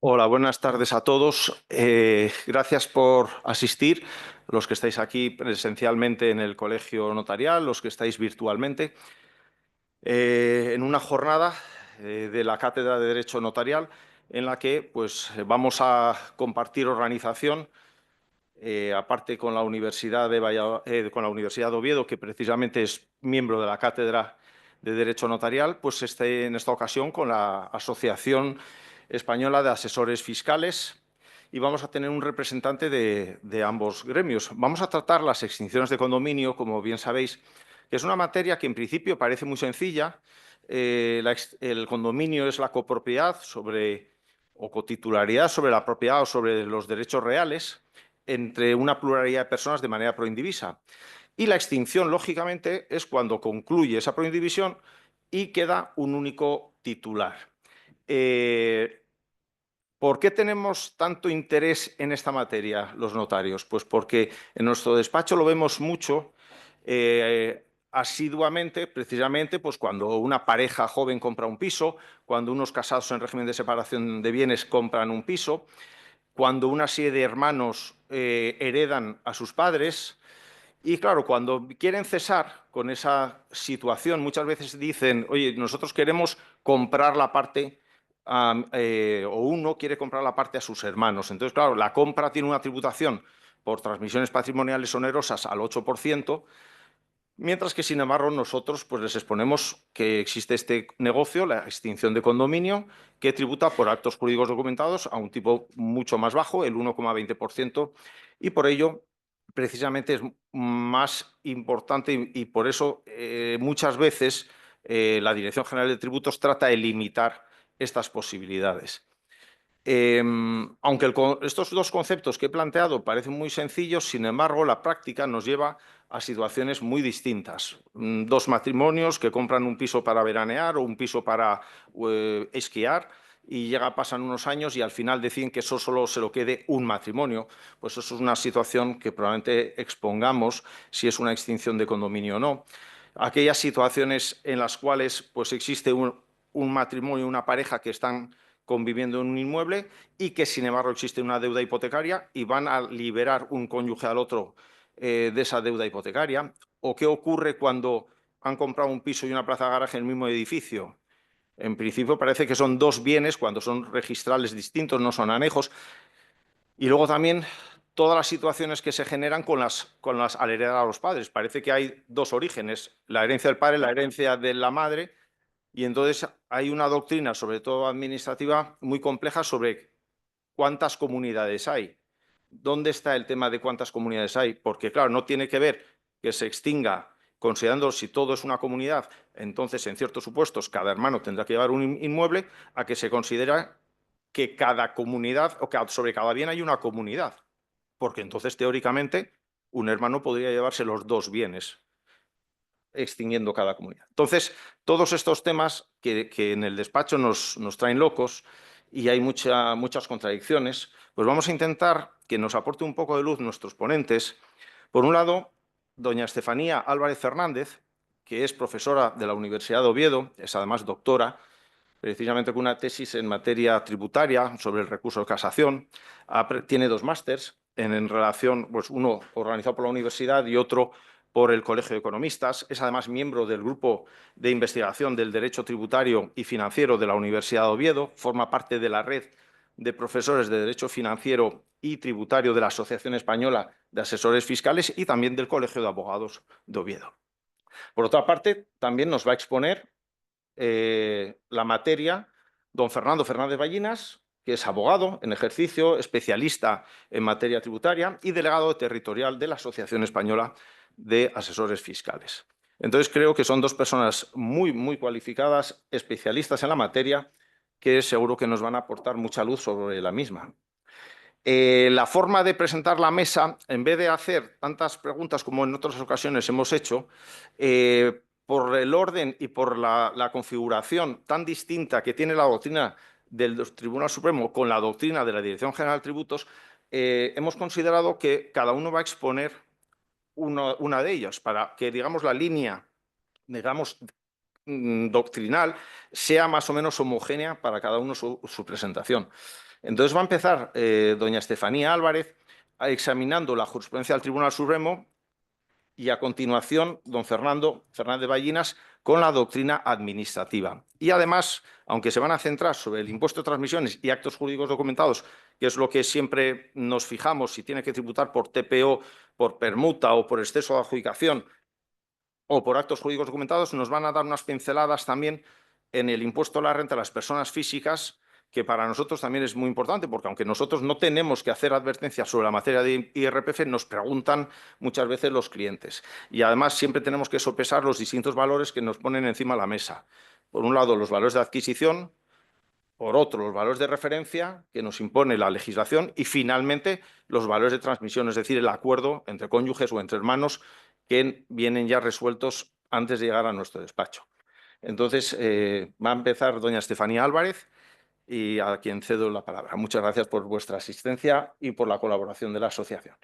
Hola, buenas tardes a todos. Gracias por asistir, los que estáis aquí presencialmente en el Colegio Notarial, los que estáis virtualmente, en una jornada de la Cátedra de Derecho Notarial en la que pues, vamos a compartir organización, aparte con la Universidad con la Universidad de Oviedo, que precisamente es miembro de la Cátedra de Derecho Notarial, pues en esta ocasión con la Asociación Española de Asesores Fiscales, y vamos a tener un representante de ambos gremios. Vamos a tratar las extinciones de condominio, como bien sabéis, que es una materia que en principio parece muy sencilla. El condominio es la copropiedad o cotitularidad sobre la propiedad o sobre los derechos reales entre una pluralidad de personas de manera proindivisa. Y la extinción, lógicamente, es cuando concluye esa proindivisión y queda un único titular. ¿Por qué tenemos tanto interés en esta materia los notarios? Pues porque en nuestro despacho lo vemos mucho, asiduamente, precisamente pues cuando una pareja joven compra un piso, cuando unos casados en régimen de separación de bienes compran un piso, cuando una serie de hermanos heredan a sus padres. Y claro, cuando quieren cesar con esa situación, muchas veces dicen, oye, nosotros queremos comprar la parte, o uno quiere comprar la parte a sus hermanos. Entonces, claro, la compra tiene una tributación por transmisiones patrimoniales onerosas al 8%, mientras que, sin embargo, nosotros pues, les exponemos que existe este negocio, la extinción de condominio, que tributa por actos jurídicos documentados a un tipo mucho más bajo, el 1,20%, y por ello, precisamente, es más importante y por eso muchas veces la Dirección General de Tributos trata de limitar estas posibilidades. Aunque estos dos conceptos que he planteado parecen muy sencillos, sin embargo, la práctica nos lleva a situaciones muy distintas. Dos matrimonios que compran un piso para veranear o un piso para esquiar y pasan unos años y al final deciden que eso solo se lo quede un matrimonio. Pues eso es una situación que probablemente expongamos si es una extinción de condominio o no. Aquellas situaciones en las cuales pues, existe un matrimonio, una pareja que están conviviendo en un inmueble y que, sin embargo, existe una deuda hipotecaria y van a liberar un cónyuge al otro de esa deuda hipotecaria. ¿O qué ocurre cuando han comprado un piso y una plaza de garaje en el mismo edificio? En principio parece que son dos bienes cuando son registrales distintos, no son anejos. Y luego también todas las situaciones que se generan con las al heredar a los padres. Parece que hay dos orígenes, la herencia del padre, la herencia de la madre, y entonces hay una doctrina, sobre todo administrativa, muy compleja sobre cuántas comunidades hay. ¿Dónde está el tema de cuántas comunidades hay? Porque, claro, no tiene que ver que se extinga considerando si todo es una comunidad, entonces en ciertos supuestos cada hermano tendrá que llevar un inmueble, a que se considera que cada comunidad o que sobre cada bien hay una comunidad, porque entonces teóricamente un hermano podría llevarse los dos bienes, extinguiendo cada comunidad. Entonces, todos estos temas que en el despacho nos traen locos y hay muchas contradicciones, pues vamos a intentar que nos aporte un poco de luz nuestros ponentes. Por un lado, doña Estefanía Álvarez Fernández, que es profesora de la Universidad de Oviedo, es además doctora, precisamente con una tesis en materia tributaria sobre el recurso de casación. Tiene dos másters en relación, pues uno organizado por la universidad y otro por el Colegio de Economistas. Es además miembro del Grupo de Investigación del Derecho Tributario y Financiero de la Universidad de Oviedo. Forma parte de la red de profesores de Derecho Financiero y Tributario de la Asociación Española de Asesores Fiscales y también del Colegio de Abogados de Oviedo. Por otra parte, también nos va a exponer la materia don Fernando Fernández Ballinas, que es abogado en ejercicio, especialista en materia tributaria y delegado territorial de la Asociación Española de Asesores Fiscales. Entonces creo que son dos personas muy cualificadas, especialistas en la materia, que seguro que nos van a aportar mucha luz sobre la misma. La forma de presentar la mesa, en vez de hacer tantas preguntas como en otras ocasiones hemos hecho, por el orden y por la configuración tan distinta que tiene la doctrina del Tribunal Supremo con la doctrina de la Dirección General de Tributos, hemos considerado que cada uno va a exponer una de ellas para que, digamos, la línea, digamos, doctrinal sea más o menos homogénea para cada uno su presentación. Entonces va a empezar doña Estefanía Álvarez examinando la jurisprudencia del Tribunal Supremo y a continuación don Fernando Fernández Ballinas con la doctrina administrativa. Y además, aunque se van a centrar sobre el impuesto de transmisiones y actos jurídicos documentados, que es lo que siempre nos fijamos si tiene que tributar por TPO, por permuta o por exceso de adjudicación o por actos jurídicos documentados, nos van a dar unas pinceladas también en el impuesto a la renta de las personas físicas, que para nosotros también es muy importante, porque aunque nosotros no tenemos que hacer advertencias sobre la materia de IRPF, nos preguntan muchas veces los clientes. Y además siempre tenemos que sopesar los distintos valores que nos ponen encima de la mesa. Por un lado, los valores de adquisición, por otro, los valores de referencia que nos impone la legislación y, finalmente, los valores de transmisión, es decir, el acuerdo entre cónyuges o entre hermanos que vienen ya resueltos antes de llegar a nuestro despacho. Entonces, va a empezar doña Estefanía Álvarez, y a quien cedo la palabra. Muchas gracias por vuestra asistencia y por la colaboración de la asociación.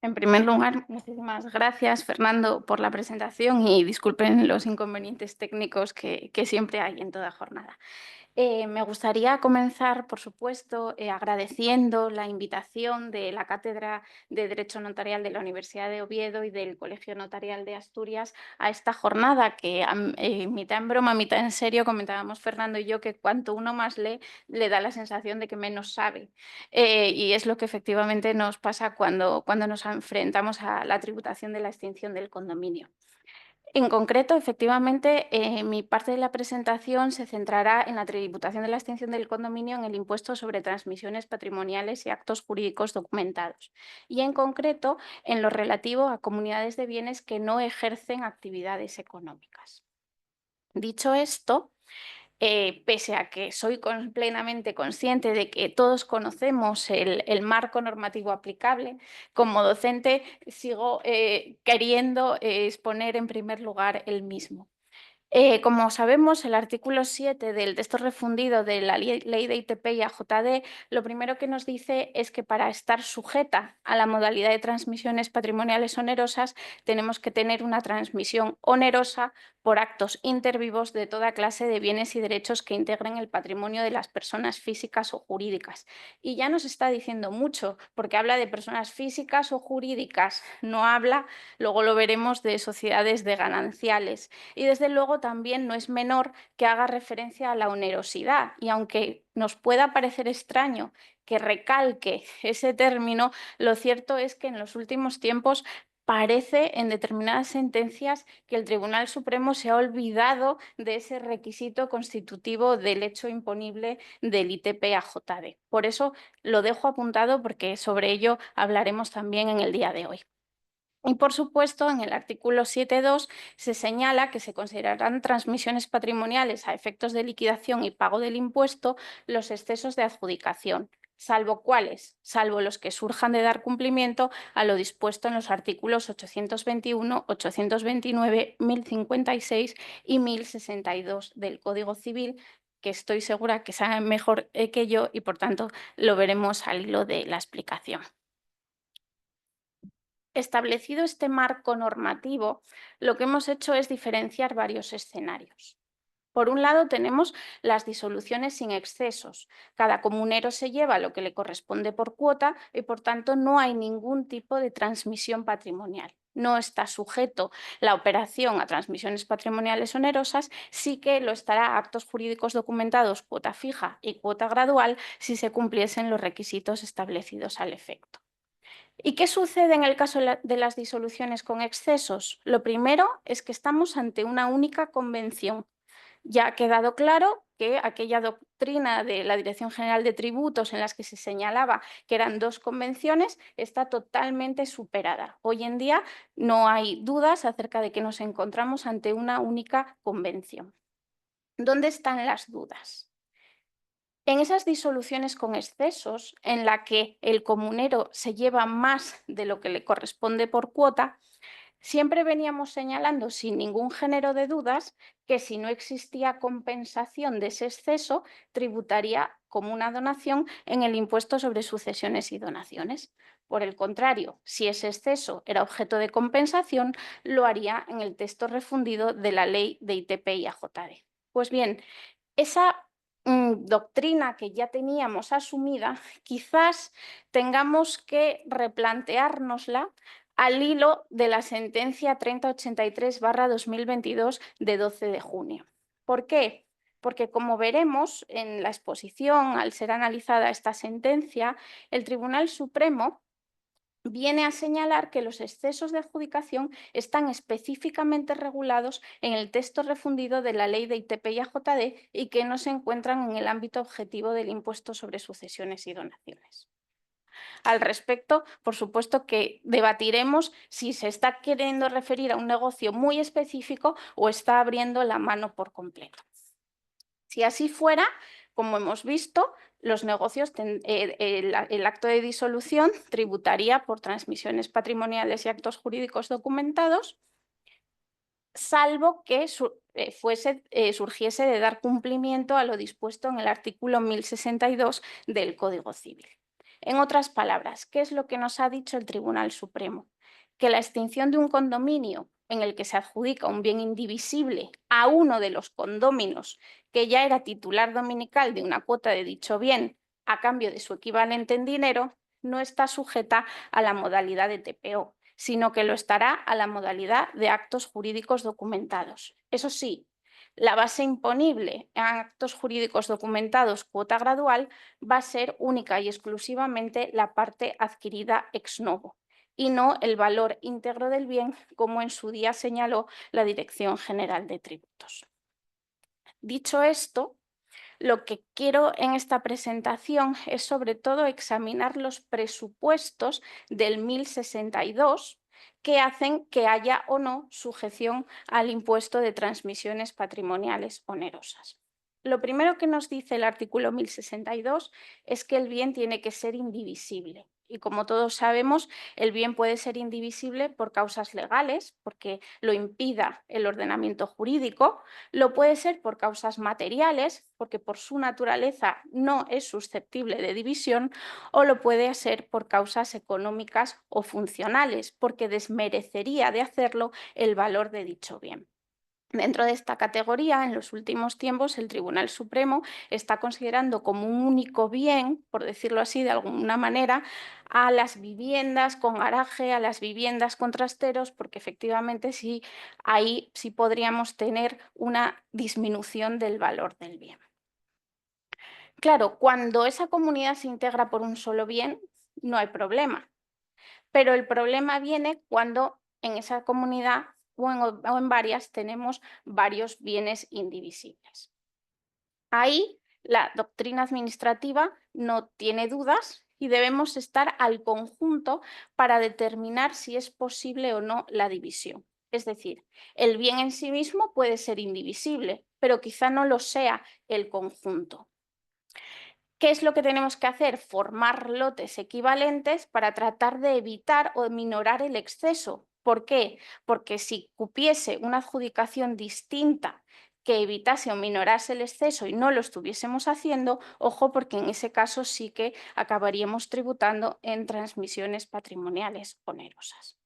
En primer lugar, muchísimas gracias, Fernando, por la presentación y disculpen los inconvenientes técnicos que siempre hay en toda jornada. Me gustaría comenzar, por supuesto, agradeciendo la invitación de la Cátedra de Derecho Notarial de la Universidad de Oviedo y del Colegio Notarial de Asturias a esta jornada que, mitad en broma, mitad en serio, comentábamos Fernando y yo que cuanto uno más lee, le da la sensación de que menos sabe. Y es lo que efectivamente nos pasa cuando nos enfrentamos a la tributación de la extinción del condominio. En concreto, efectivamente, mi parte de la presentación se centrará en la tributación de la extinción del condominio en el impuesto sobre transmisiones patrimoniales y actos jurídicos documentados, y en concreto en lo relativo a comunidades de bienes que no ejercen actividades económicas. Dicho esto, pese a que soy plenamente consciente de que todos conocemos el marco normativo aplicable, como docente sigo queriendo exponer en primer lugar el mismo. Como sabemos, el artículo 7 del texto refundido de la Ley de ITP y AJD, lo primero que nos dice es que para estar sujeta a la modalidad de transmisiones patrimoniales onerosas tenemos que tener una transmisión onerosa por actos intervivos de toda clase de bienes y derechos que integren el patrimonio de las personas físicas o jurídicas. Y ya nos está diciendo mucho, porque habla de personas físicas o jurídicas, no habla, luego lo veremos, de sociedades de gananciales. Y desde luego también no es menor que haga referencia a la onerosidad. Y aunque nos pueda parecer extraño que recalque ese término, lo cierto es que en los últimos tiempos parece en determinadas sentencias que el Tribunal Supremo se ha olvidado de ese requisito constitutivo del hecho imponible del ITP-AJD. Por eso lo dejo apuntado porque sobre ello hablaremos también en el día de hoy. Y, por supuesto, en el artículo 7.2 se señala que se considerarán transmisiones patrimoniales a efectos de liquidación y pago del impuesto los excesos de adjudicación, salvo cuáles, salvo los que surjan de dar cumplimiento a lo dispuesto en los artículos 821, 829, 1056 y 1062 del Código Civil, que estoy segura que saben mejor que yo y, por tanto, lo veremos al hilo de la explicación. Establecido este marco normativo, lo que hemos hecho es diferenciar varios escenarios. Por un lado, tenemos las disoluciones sin excesos. Cada comunero se lleva lo que le corresponde por cuota y, por tanto, no hay ningún tipo de transmisión patrimonial. No está sujeto la operación a transmisiones patrimoniales onerosas, sí que lo estará a actos jurídicos documentados cuota fija y cuota gradual si se cumpliesen los requisitos establecidos al efecto. ¿Y qué sucede en el caso de las disoluciones con excesos? Lo primero es que estamos ante una única convención. Ya ha quedado claro que aquella doctrina de la Dirección General de Tributos en las que se señalaba que eran dos convenciones está totalmente superada. Hoy en día no hay dudas acerca de que nos encontramos ante una única convención. ¿Dónde están las dudas? En esas disoluciones con excesos, en la que el comunero se lleva más de lo que le corresponde por cuota, siempre veníamos señalando sin ningún género de dudas que si no existía compensación de ese exceso, tributaría como una donación en el impuesto sobre sucesiones y donaciones. Por el contrario, si ese exceso era objeto de compensación, lo haría en el texto refundido de la ley de ITP y AJD. Pues bien, esa doctrina que ya teníamos asumida, quizás tengamos que replanteárnosla al hilo de la sentencia 3083/2022 de 12 de junio. ¿Por qué? Porque, como veremos en la exposición, al ser analizada esta sentencia, el Tribunal Supremo viene a señalar que los excesos de adjudicación están específicamente regulados en el texto refundido de la ley de ITP y AJD y que no se encuentran en el ámbito objetivo del impuesto sobre sucesiones y donaciones. Al respecto, por supuesto que debatiremos si se está queriendo referir a un negocio muy específico o está abriendo la mano por completo. Si así fuera, como hemos visto, los negocios, el acto de disolución tributaría por transmisiones patrimoniales y actos jurídicos documentados, salvo que surgiese de dar cumplimiento a lo dispuesto en el artículo 1062 del Código Civil. En otras palabras, ¿qué es lo que nos ha dicho el Tribunal Supremo? Que la extinción de un condominio en el que se adjudica un bien indivisible a uno de los condóminos que ya era titular dominical de una cuota de dicho bien a cambio de su equivalente en dinero, no está sujeta a la modalidad de TPO, sino que lo estará a la modalidad de actos jurídicos documentados. Eso sí, la base imponible en actos jurídicos documentados cuota gradual va a ser única y exclusivamente la parte adquirida ex novo y no el valor íntegro del bien, como en su día señaló la Dirección General de Tributos. Dicho esto, lo que quiero en esta presentación es sobre todo examinar los presupuestos del 1062 que hacen que haya o no sujeción al impuesto de transmisiones patrimoniales onerosas. Lo primero que nos dice el artículo 1062 es que el bien tiene que ser indivisible. Y como todos sabemos, el bien puede ser indivisible por causas legales, porque lo impida el ordenamiento jurídico, lo puede ser por causas materiales, porque por su naturaleza no es susceptible de división, o lo puede ser por causas económicas o funcionales, porque desmerecería de hacerlo el valor de dicho bien. Dentro de esta categoría, en los últimos tiempos, el Tribunal Supremo está considerando como un único bien, por decirlo así de alguna manera, a las viviendas con garaje, a las viviendas con trasteros, porque efectivamente sí, ahí sí podríamos tener una disminución del valor del bien. Claro, cuando esa comunidad se integra por un solo bien, no hay problema, pero el problema viene cuando en esa comunidad o en varias tenemos varios bienes indivisibles. Ahí la doctrina administrativa no tiene dudas y debemos estar al conjunto para determinar si es posible o no la división. Es decir, el bien en sí mismo puede ser indivisible, pero quizá no lo sea el conjunto. ¿Qué es lo que tenemos que hacer? Formar lotes equivalentes para tratar de evitar o minorar el exceso. ¿Por qué? Porque si cupiese una adjudicación distinta que evitase o minorase el exceso y no lo estuviésemos haciendo, ojo, porque en ese caso sí que acabaríamos tributando en transmisiones patrimoniales onerosas.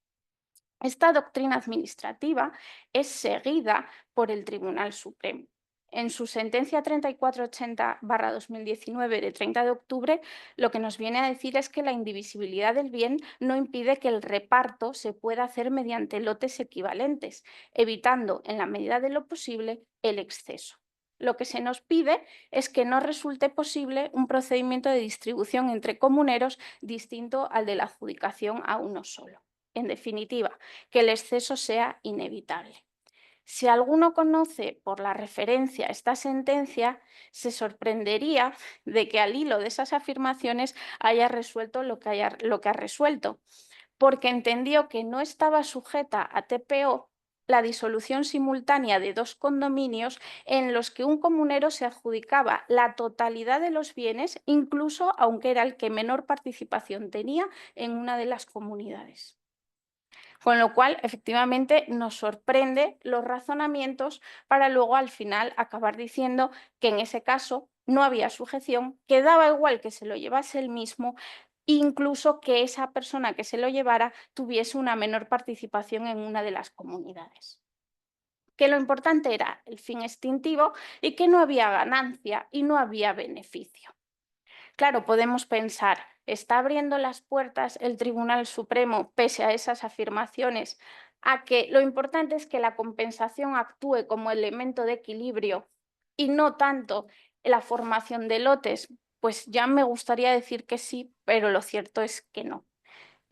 Esta doctrina administrativa es seguida por el Tribunal Supremo. En su sentencia 3480/2019 de 30 de octubre, lo que nos viene a decir es que la indivisibilidad del bien no impide que el reparto se pueda hacer mediante lotes equivalentes, evitando en la medida de lo posible el exceso. Lo que se nos pide es que no resulte posible un procedimiento de distribución entre comuneros distinto al de la adjudicación a uno solo. En definitiva, que el exceso sea inevitable. Si alguno conoce por la referencia esta sentencia, se sorprendería de que al hilo de esas afirmaciones haya resuelto lo que ha resuelto, porque entendió que no estaba sujeta a TPO la disolución simultánea de dos condominios en los que un comunero se adjudicaba la totalidad de los bienes, incluso aunque era el que menor participación tenía en una de las comunidades. Con lo cual, efectivamente, nos sorprende los razonamientos para luego al final acabar diciendo que en ese caso no había sujeción, que daba igual que se lo llevase él mismo, incluso que esa persona que se lo llevara tuviese una menor participación en una de las comunidades. Que lo importante era el fin extintivo y que no había ganancia y no había beneficio. Claro, podemos pensar, ¿está abriendo las puertas el Tribunal Supremo, pese a esas afirmaciones, a que lo importante es que la compensación actúe como elemento de equilibrio y no tanto la formación de lotes? Pues ya me gustaría decir que sí, pero lo cierto es que no.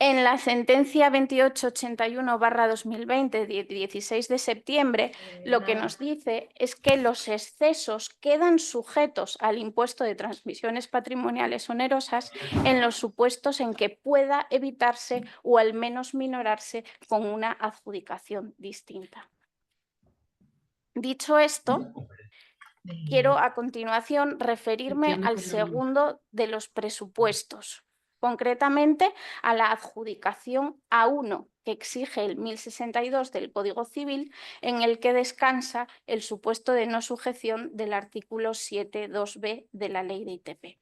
En la sentencia 2881/2020, de 16 de septiembre, lo que nos dice es que los excesos quedan sujetos al impuesto de transmisiones patrimoniales onerosas en los supuestos en que pueda evitarse o al menos minorarse con una adjudicación distinta. Dicho esto, quiero a continuación referirme al segundo de los presupuestos, concretamente a la adjudicación A1 que exige el 1062 del Código Civil, en el que descansa el supuesto de no sujeción del artículo 7.2b de la Ley de ITP.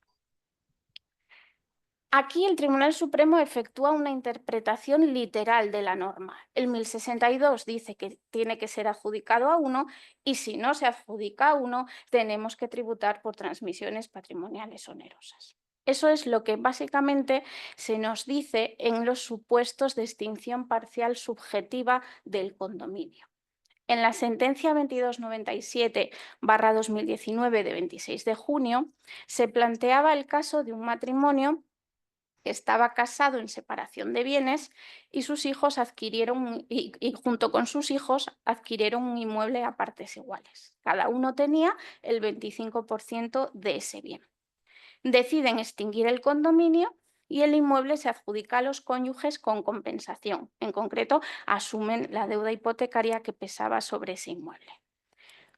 Aquí el Tribunal Supremo efectúa una interpretación literal de la norma. El 1062 dice que tiene que ser adjudicado a uno y si no se adjudica a uno, tenemos que tributar por transmisiones patrimoniales onerosas. Eso es lo que básicamente se nos dice en los supuestos de extinción parcial subjetiva del condominio. En la sentencia 2297/2019 de 26 de junio se planteaba el caso de un matrimonio que estaba casado en separación de bienes y sus hijos adquirieron, y junto con sus hijos adquirieron un inmueble a partes iguales. Cada uno tenía el 25% de ese bien. Deciden extinguir el condominio y el inmueble se adjudica a los cónyuges con compensación. En concreto, asumen la deuda hipotecaria que pesaba sobre ese inmueble.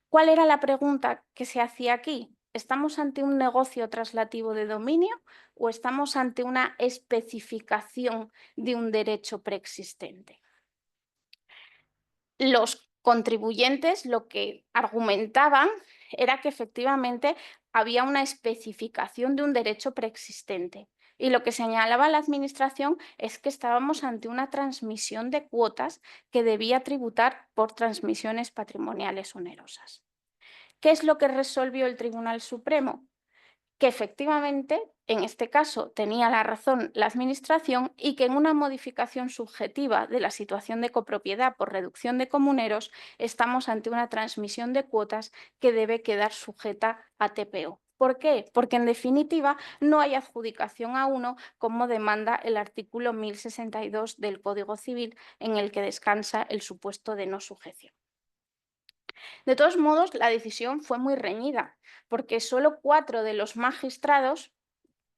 ¿Cuál era la pregunta que se hacía aquí? ¿Estamos ante un negocio traslativo de dominio o estamos ante una especificación de un derecho preexistente? Los contribuyentes lo que argumentaban era que efectivamente había una especificación de un derecho preexistente. Y lo que señalaba la Administración es que estábamos ante una transmisión de cuotas que debía tributar por transmisiones patrimoniales onerosas. ¿Qué es lo que resolvió el Tribunal Supremo? Que efectivamente, en este caso, tenía la razón la Administración y que en una modificación subjetiva de la situación de copropiedad por reducción de comuneros estamos ante una transmisión de cuotas que debe quedar sujeta a TPO. ¿Por qué? Porque en definitiva no hay adjudicación a uno como demanda el artículo 1062 del Código Civil en el que descansa el supuesto de no sujeción. De todos modos, la decisión fue muy reñida, porque solo 4 de los magistrados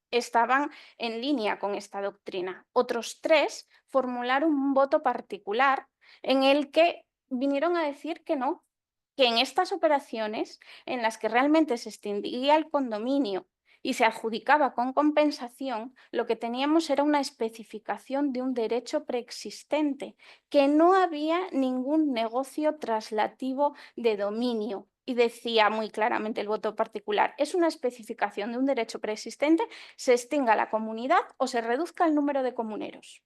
estaban en línea con esta doctrina. Otros 3 formularon un voto particular en el que vinieron a decir que no, que en estas operaciones en las que realmente se extinguía el condominio y se adjudicaba con compensación, lo que teníamos era una especificación de un derecho preexistente, que no había ningún negocio traslativo de dominio. Y decía muy claramente el voto particular, es una especificación de un derecho preexistente, se extinga la comunidad o se reduzca el número de comuneros.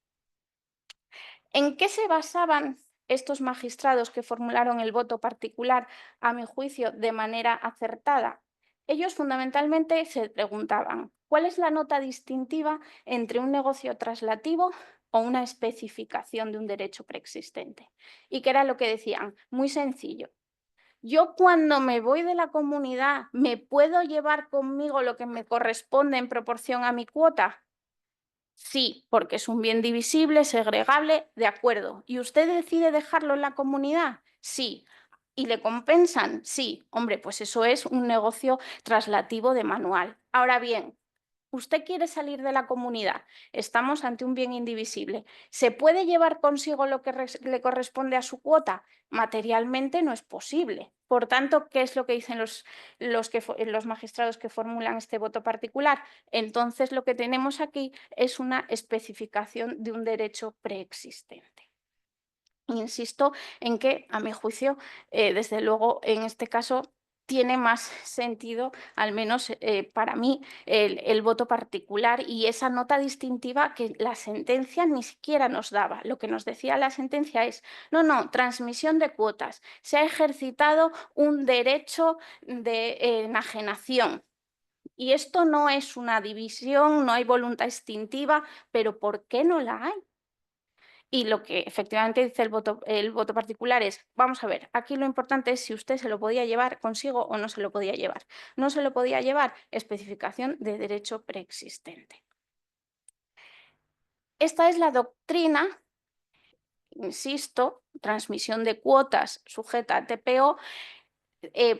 ¿En qué se basaban estos magistrados que formularon el voto particular, a mi juicio, de manera acertada? Ellos fundamentalmente se preguntaban, ¿cuál es la nota distintiva entre un negocio traslativo o una especificación de un derecho preexistente? ¿Y qué era lo que decían? Muy sencillo. Yo cuando me voy de la comunidad, ¿me puedo llevar conmigo lo que me corresponde en proporción a mi cuota? Sí, porque es un bien divisible, segregable, de acuerdo. ¿Y usted decide dejarlo en la comunidad? Sí. ¿Y le compensan? Sí. Hombre, pues eso es un negocio traslativo de manual. Ahora bien, usted quiere salir de la comunidad, estamos ante un bien indivisible. ¿Se puede llevar consigo lo que le corresponde a su cuota? Materialmente no es posible. Por tanto, ¿qué es lo que dicen los magistrados que formulan este voto particular? Entonces, lo que tenemos aquí es una especificación de un derecho preexistente. Insisto en que, a mi juicio, desde luego, en este caso, tiene más sentido, al menos para mí, el voto particular y esa nota distintiva que la sentencia ni siquiera nos daba. Lo que nos decía la sentencia es, no, no, transmisión de cuotas. Se ha ejercitado un derecho de enajenación. Y esto no es una división, no hay voluntad extintiva, pero ¿por qué no la hay? Y lo que efectivamente dice el voto particular es, vamos a ver, aquí lo importante es si usted se lo podía llevar consigo o no se lo podía llevar. No se lo podía llevar, especificación de derecho preexistente. Esta es la doctrina, insisto, transmisión de cuotas sujeta a TPO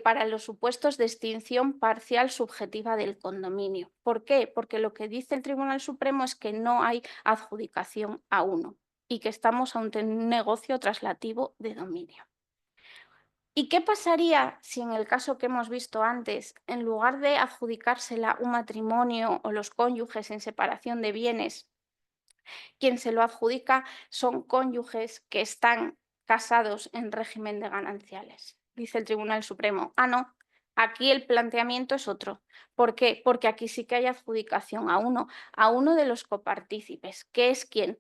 para los supuestos de extinción parcial subjetiva del condominio. ¿Por qué? Porque lo que dice el Tribunal Supremo es que no hay adjudicación a uno y que estamos ante un negocio traslativo de dominio. ¿Y qué pasaría si en el caso que hemos visto antes, en lugar de adjudicársela un matrimonio o los cónyuges en separación de bienes, quien se lo adjudica son cónyuges que están casados en régimen de gananciales? Dice el Tribunal Supremo, ah, no, aquí el planteamiento es otro. ¿Por qué? Porque aquí sí que hay adjudicación a uno de los copartícipes, que es ¿quién?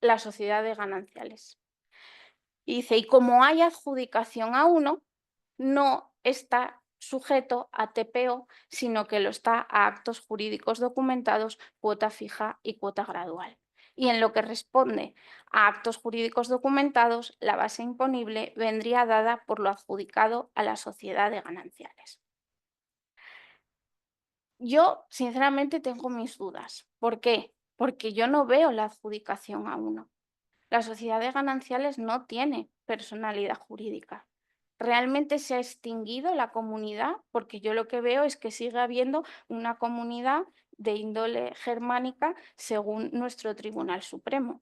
La sociedad de gananciales. Y dice, y como hay adjudicación a uno, no está sujeto a TPO, sino que lo está a actos jurídicos documentados, cuota fija y cuota gradual. Y en lo que responde a actos jurídicos documentados, la base imponible vendría dada por lo adjudicado a la sociedad de gananciales. Yo, sinceramente, tengo mis dudas. ¿Por qué? Porque yo no veo la adjudicación a uno. La sociedad de gananciales no tiene personalidad jurídica. ¿Realmente se ha extinguido la comunidad? Porque yo lo que veo es que sigue habiendo una comunidad de índole germánica según nuestro Tribunal Supremo.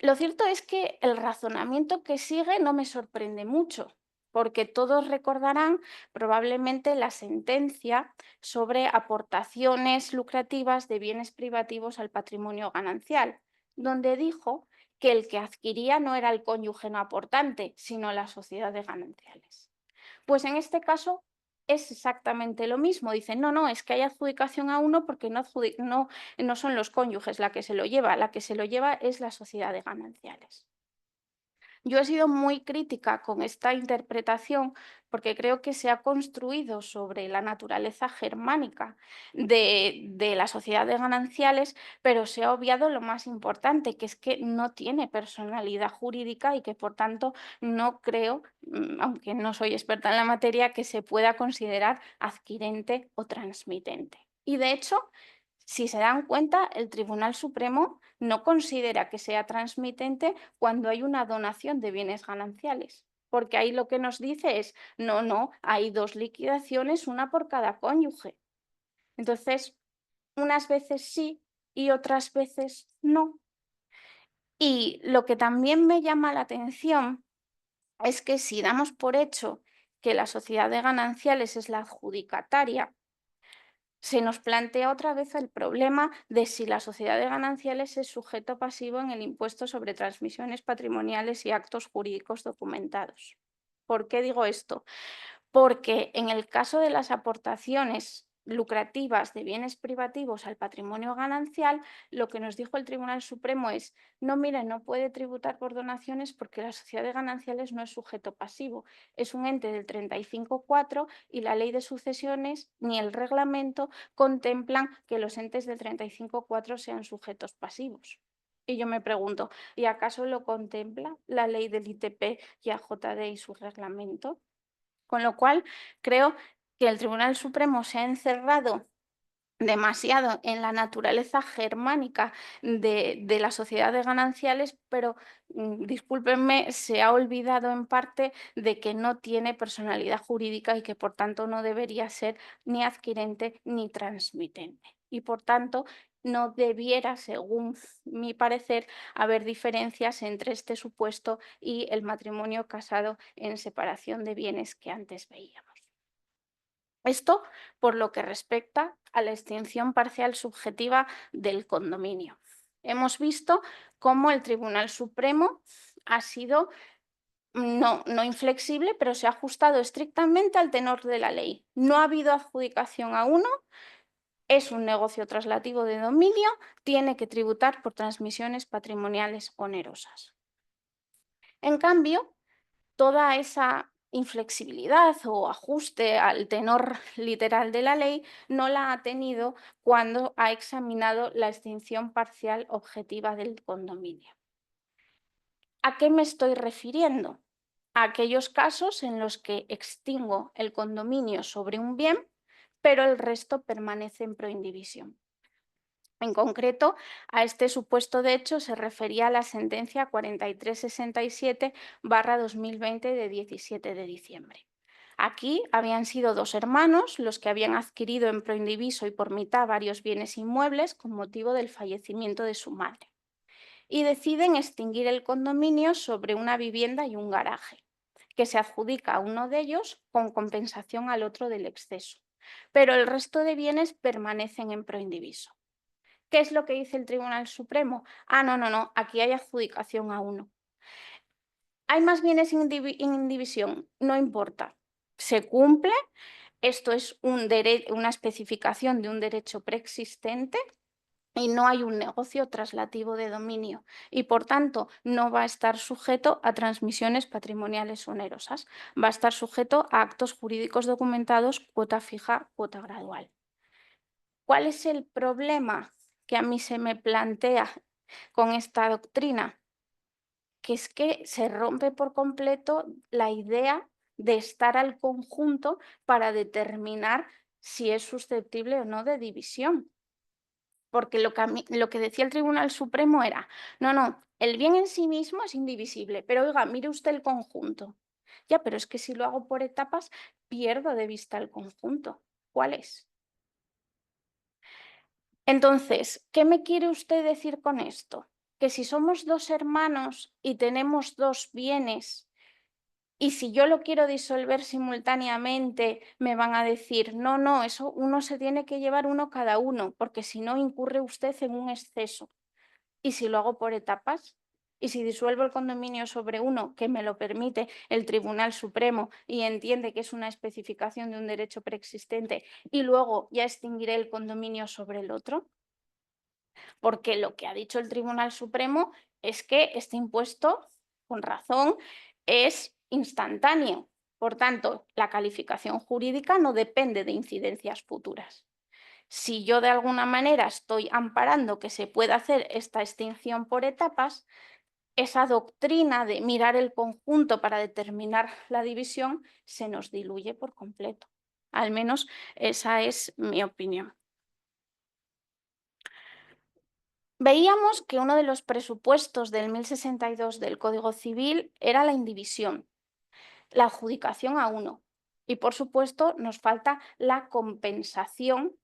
Lo cierto es que el razonamiento que sigue no me sorprende mucho, porque todos recordarán probablemente la sentencia sobre aportaciones lucrativas de bienes privativos al patrimonio ganancial, donde dijo que el que adquiría no era el cónyuge no aportante, sino la sociedad de gananciales. Pues en este caso es exactamente lo mismo. Dicen, no, no, es que hay adjudicación a uno porque no son los cónyuges la que se lo lleva es la sociedad de gananciales. Yo he sido muy crítica con esta interpretación porque creo que se ha construido sobre la naturaleza germánica de la sociedad de gananciales, pero se ha obviado lo más importante, que es que no tiene personalidad jurídica y que por tanto no creo, aunque no soy experta en la materia, que se pueda considerar adquirente o transmitente. Y de hecho, si se dan cuenta, el Tribunal Supremo no considera que sea transmitente cuando hay una donación de bienes gananciales, porque ahí lo que nos dice es, no, no, hay dos liquidaciones, una por cada cónyuge. Entonces, unas veces sí y otras veces no. Y lo que también me llama la atención es que si damos por hecho que la sociedad de gananciales es la adjudicataria, se nos plantea otra vez el problema de si la sociedad de gananciales es sujeto pasivo en el impuesto sobre transmisiones patrimoniales y actos jurídicos documentados. ¿Por qué digo esto? Porque en el caso de las aportaciones lucrativas de bienes privativos al patrimonio ganancial, lo que nos dijo el Tribunal Supremo es, no, mire, no puede tributar por donaciones porque la sociedad de gananciales no es sujeto pasivo, es un ente del 35.4 y la ley de sucesiones ni el reglamento contemplan que los entes del 35.4 sean sujetos pasivos. Y yo me pregunto, ¿y acaso lo contempla la ley del ITP y AJD y su reglamento? Con lo cual, creo que el Tribunal Supremo se ha encerrado demasiado en la naturaleza germánica de la sociedad de gananciales, pero discúlpenme, se ha olvidado en parte de que no tiene personalidad jurídica y que por tanto no debería ser ni adquirente ni transmitente. Y por tanto, no debiera, según mi parecer, haber diferencias entre este supuesto y el matrimonio casado en separación de bienes que antes veíamos. Esto por lo que respecta a la extinción parcial subjetiva del condominio. Hemos visto cómo el Tribunal Supremo ha sido no inflexible, pero se ha ajustado estrictamente al tenor de la ley. No ha habido adjudicación a uno, es un negocio traslativo de dominio, tiene que tributar por transmisiones patrimoniales onerosas. En cambio, toda esa inflexibilidad o ajuste al tenor literal de la ley no la ha tenido cuando ha examinado la extinción parcial objetiva del condominio. ¿A qué me estoy refiriendo? A aquellos casos en los que extingo el condominio sobre un bien, pero el resto permanece en proindivisión. En concreto, a este supuesto de hecho se refería la sentencia 4367/2020 de 17 de diciembre. Aquí habían sido dos hermanos los que habían adquirido en proindiviso y por mitad varios bienes inmuebles con motivo del fallecimiento de su madre y deciden extinguir el condominio sobre una vivienda y un garaje, que se adjudica a uno de ellos con compensación al otro del exceso, pero el resto de bienes permanecen en proindiviso. ¿Qué es lo que dice el Tribunal Supremo? Ah, no, aquí hay adjudicación a uno. ¿Hay más bienes en división? No importa. Se cumple. Esto es una especificación de un derecho preexistente y no hay un negocio traslativo de dominio y, por tanto, no va a estar sujeto a transmisiones patrimoniales onerosas. Va a estar sujeto a actos jurídicos documentados, cuota fija, cuota gradual. ¿Cuál es el problema que a mí se me plantea con esta doctrina? Que es que se rompe por completo la idea de estar al conjunto para determinar si es susceptible o no de división. Porque lo que decía el Tribunal Supremo era, no, el bien en sí mismo es indivisible, pero oiga, mire usted el conjunto. Ya, pero es que si lo hago por etapas, pierdo de vista el conjunto. ¿Cuál es? Entonces, ¿qué me quiere usted decir con esto? Que si somos dos hermanos y tenemos dos bienes, y si yo lo quiero disolver simultáneamente, me van a decir, no, eso uno se tiene que llevar uno cada uno, porque si no incurre usted en un exceso. ¿Y si lo hago por etapas? ¿Y si disuelvo el condominio sobre uno, que me lo permite el Tribunal Supremo y entiende que es una especificación de un derecho preexistente, y luego ya extinguiré el condominio sobre el otro? Porque lo que ha dicho el Tribunal Supremo es que este impuesto, con razón, es instantáneo. Por tanto, la calificación jurídica no depende de incidencias futuras. Si yo de alguna manera estoy amparando que se pueda hacer esta extinción por etapas, esa doctrina de mirar el conjunto para determinar la división se nos diluye por completo. Al menos esa es mi opinión. Veíamos que uno de los presupuestos del 1062 del Código Civil era la indivisión, la adjudicación a uno. Y por supuesto nos falta la compensación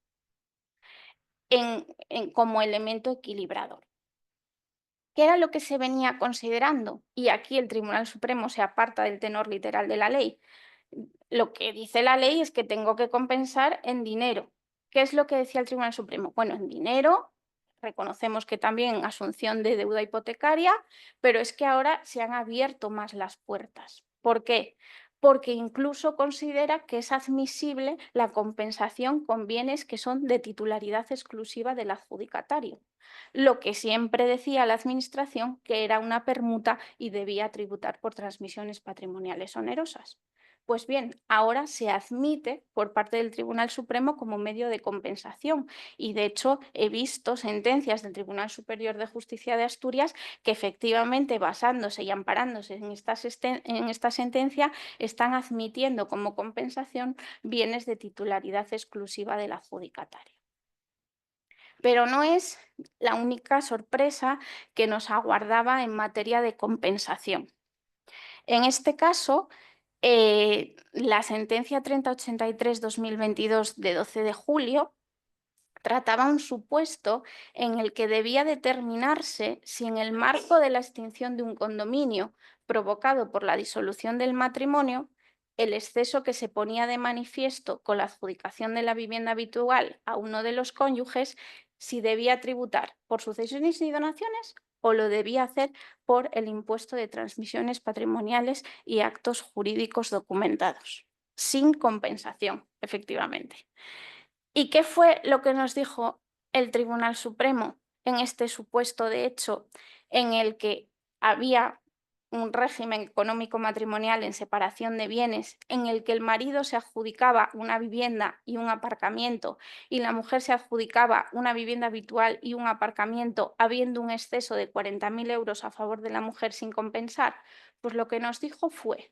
como elemento equilibrador. ¿Qué era lo que se venía considerando? Y aquí el Tribunal Supremo se aparta del tenor literal de la ley. Lo que dice la ley es que tengo que compensar en dinero. ¿Qué es lo que decía el Tribunal Supremo? Bueno, en dinero, reconocemos que también asunción de deuda hipotecaria, pero es que ahora se han abierto más las puertas. ¿Por qué? Porque incluso considera que es admisible la compensación con bienes que son de titularidad exclusiva del adjudicatario, lo que siempre decía la Administración que era una permuta y debía tributar por transmisiones patrimoniales onerosas. Pues bien, ahora se admite por parte del Tribunal Supremo como medio de compensación y, de hecho, he visto sentencias del Tribunal Superior de Justicia de Asturias que, efectivamente, basándose y amparándose en esta sentencia, están admitiendo como compensación bienes de titularidad exclusiva del adjudicatario. Pero no es la única sorpresa que nos aguardaba en materia de compensación. En este caso, la sentencia 3083-2022 de 12 de julio trataba un supuesto en el que debía determinarse si, en el marco de la extinción de un condominio provocado por la disolución del matrimonio, el exceso que se ponía de manifiesto con la adjudicación de la vivienda habitual a uno de los cónyuges, si debía tributar por sucesiones y donaciones o lo debía hacer por el impuesto de transmisiones patrimoniales y actos jurídicos documentados, sin compensación, efectivamente. ¿Y qué fue lo que nos dijo el Tribunal Supremo en este supuesto de hecho en el que había un régimen económico matrimonial en separación de bienes, en el que el marido se adjudicaba una vivienda y un aparcamiento y la mujer se adjudicaba una vivienda habitual y un aparcamiento, habiendo un exceso de 40.000 euros a favor de la mujer sin compensar? Pues lo que nos dijo fue: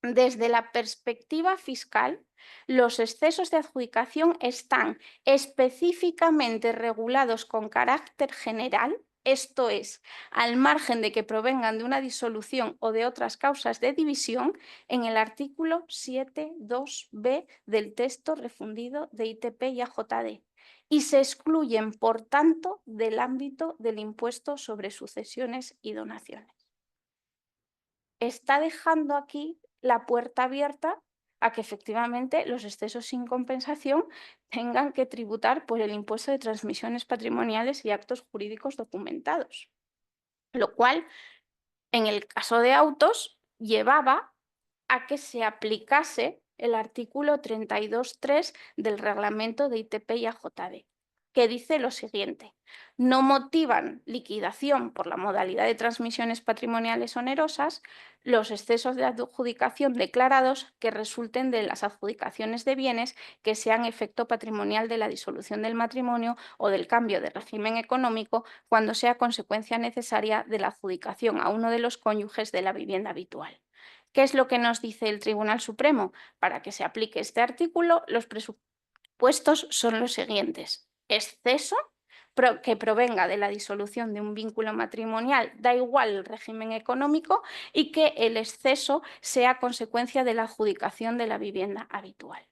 desde la perspectiva fiscal, los excesos de adjudicación están específicamente regulados con carácter general, esto es, al margen de que provengan de una disolución o de otras causas de división, en el artículo 7.2b del texto refundido de ITP y AJD, y se excluyen, por tanto, del ámbito del impuesto sobre sucesiones y donaciones. Está dejando aquí la puerta abierta a que, efectivamente, los excesos sin compensación tengan que tributar por el impuesto de transmisiones patrimoniales y actos jurídicos documentados, lo cual, en el caso de autos, llevaba a que se aplicase el artículo 32.3 del reglamento de ITP y AJD, que dice lo siguiente: no motivan liquidación por la modalidad de transmisiones patrimoniales onerosas los excesos de adjudicación declarados que resulten de las adjudicaciones de bienes que sean efecto patrimonial de la disolución del matrimonio o del cambio de régimen económico, cuando sea consecuencia necesaria de la adjudicación a uno de los cónyuges de la vivienda habitual. ¿Qué es lo que nos dice el Tribunal Supremo? Para que se aplique este artículo, los presupuestos son los siguientes: exceso que provenga de la disolución de un vínculo matrimonial, da igual el régimen económico, y que el exceso sea consecuencia de la adjudicación de la vivienda habitual.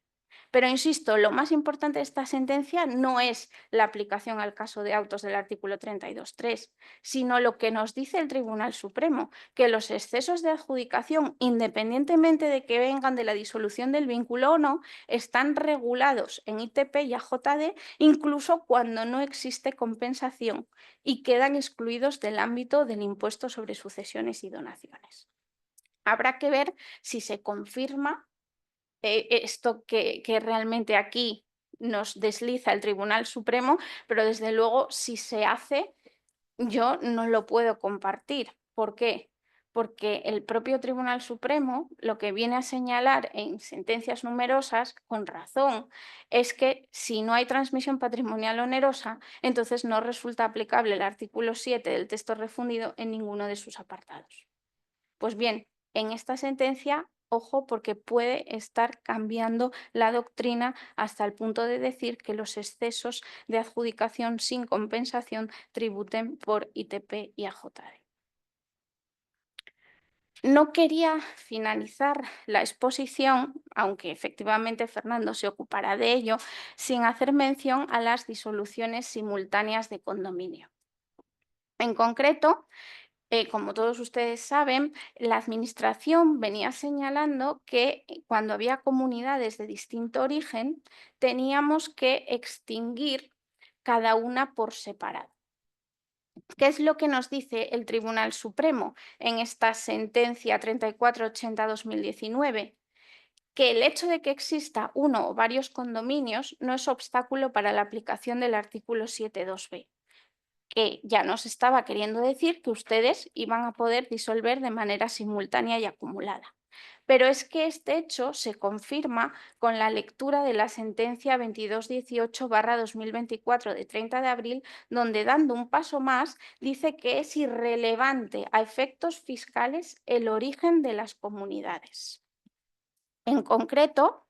Pero, insisto, lo más importante de esta sentencia no es la aplicación al caso de autos del artículo 32.3, sino lo que nos dice el Tribunal Supremo, que los excesos de adjudicación, independientemente de que vengan de la disolución del vínculo o no, están regulados en ITP y AJD, incluso cuando no existe compensación, y quedan excluidos del ámbito del impuesto sobre sucesiones y donaciones. Habrá que ver si se confirma esto que realmente aquí nos desliza el Tribunal Supremo, pero, desde luego, si se hace, yo no lo puedo compartir. ¿Por qué? Porque el propio Tribunal Supremo lo que viene a señalar en sentencias numerosas, con razón, es que si no hay transmisión patrimonial onerosa, entonces no resulta aplicable el artículo 7 del texto refundido en ninguno de sus apartados. Pues bien, en esta sentencia, ojo, porque puede estar cambiando la doctrina hasta el punto de decir que los excesos de adjudicación sin compensación tributen por ITP y AJD. No quería finalizar la exposición, aunque efectivamente Fernando se ocupará de ello, sin hacer mención a las disoluciones simultáneas de condominio. En concreto, como todos ustedes saben, la Administración venía señalando que, cuando había comunidades de distinto origen, teníamos que extinguir cada una por separado. ¿Qué es lo que nos dice el Tribunal Supremo en esta sentencia 3480-2019? Que el hecho de que exista uno o varios condominios no es obstáculo para la aplicación del artículo 7.2b, que ya nos estaba queriendo decir que ustedes iban a poder disolver de manera simultánea y acumulada. Pero es que este hecho se confirma con la lectura de la sentencia 2218/2024 de 30 de abril, donde, dando un paso más, dice que es irrelevante a efectos fiscales el origen de las comunidades. En concreto,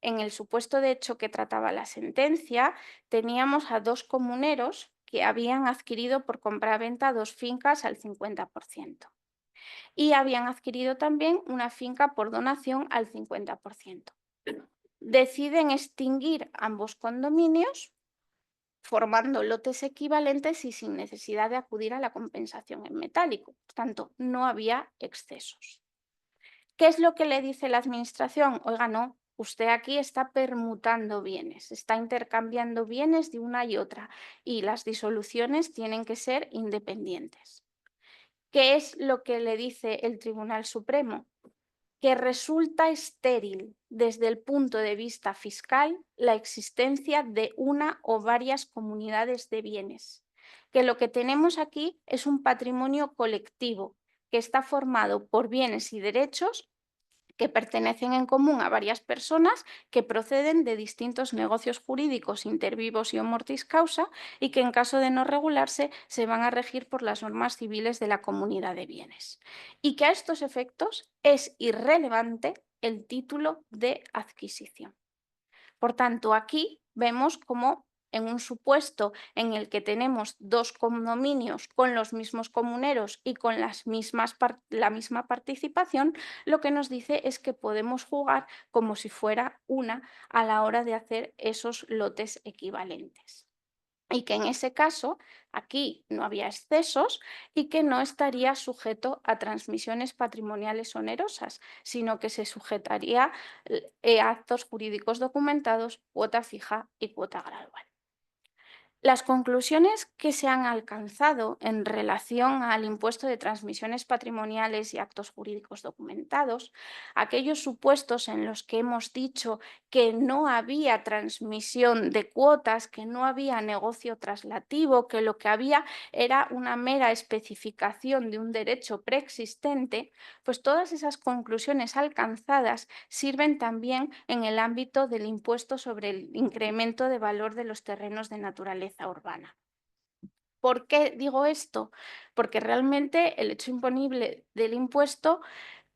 en el supuesto de hecho que trataba la sentencia, teníamos a dos comuneros que habían adquirido por compraventa dos fincas al 50% y habían adquirido también una finca por donación al 50%. Deciden extinguir ambos condominios formando lotes equivalentes y sin necesidad de acudir a la compensación en metálico. Por tanto, no había excesos. ¿Qué es lo que le dice la Administración? Oiga, no, usted aquí está permutando bienes, está intercambiando bienes de una y otra y las disoluciones tienen que ser independientes. ¿Qué es lo que le dice el Tribunal Supremo? Que resulta estéril desde el punto de vista fiscal la existencia de una o varias comunidades de bienes, que lo que tenemos aquí es un patrimonio colectivo que está formado por bienes y derechos que pertenecen en común a varias personas que proceden de distintos negocios jurídicos intervivos y o mortis causa y que en caso de no regularse se van a regir por las normas civiles de la comunidad de bienes. Y que a estos efectos es irrelevante el título de adquisición. Por tanto, aquí vemos cómo en un supuesto en el que tenemos dos condominios con los mismos comuneros y con la misma participación, lo que nos dice es que podemos jugar como si fuera una a la hora de hacer esos lotes equivalentes. Y que en ese caso aquí no había excesos y que no estaría sujeto a transmisiones patrimoniales onerosas, sino que se sujetaría a actos jurídicos documentados, cuota fija y cuota gradual. Las conclusiones que se han alcanzado en relación al impuesto de transmisiones patrimoniales y actos jurídicos documentados, aquellos supuestos en los que hemos dicho que no había transmisión de cuotas, que no había negocio traslativo, que lo que había era una mera especificación de un derecho preexistente, pues todas esas conclusiones alcanzadas sirven también en el ámbito del impuesto sobre el incremento de valor de los terrenos de naturaleza urbana. ¿Por qué digo esto? Porque realmente el hecho imponible del impuesto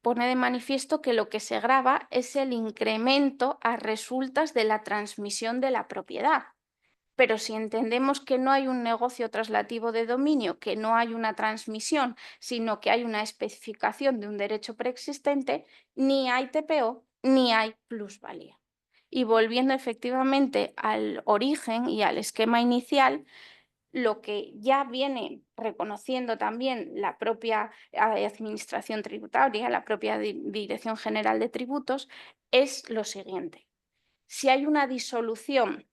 pone de manifiesto que lo que se grava es el incremento a resultas de la transmisión de la propiedad. Pero si entendemos que no hay un negocio traslativo de dominio, que no hay una transmisión, sino que hay una especificación de un derecho preexistente, ni hay TPO ni hay plusvalía. Y volviendo efectivamente al origen y al esquema inicial, lo que ya viene reconociendo también la propia Administración Tributaria, la propia Dirección General de Tributos, es lo siguiente. Si hay una disolución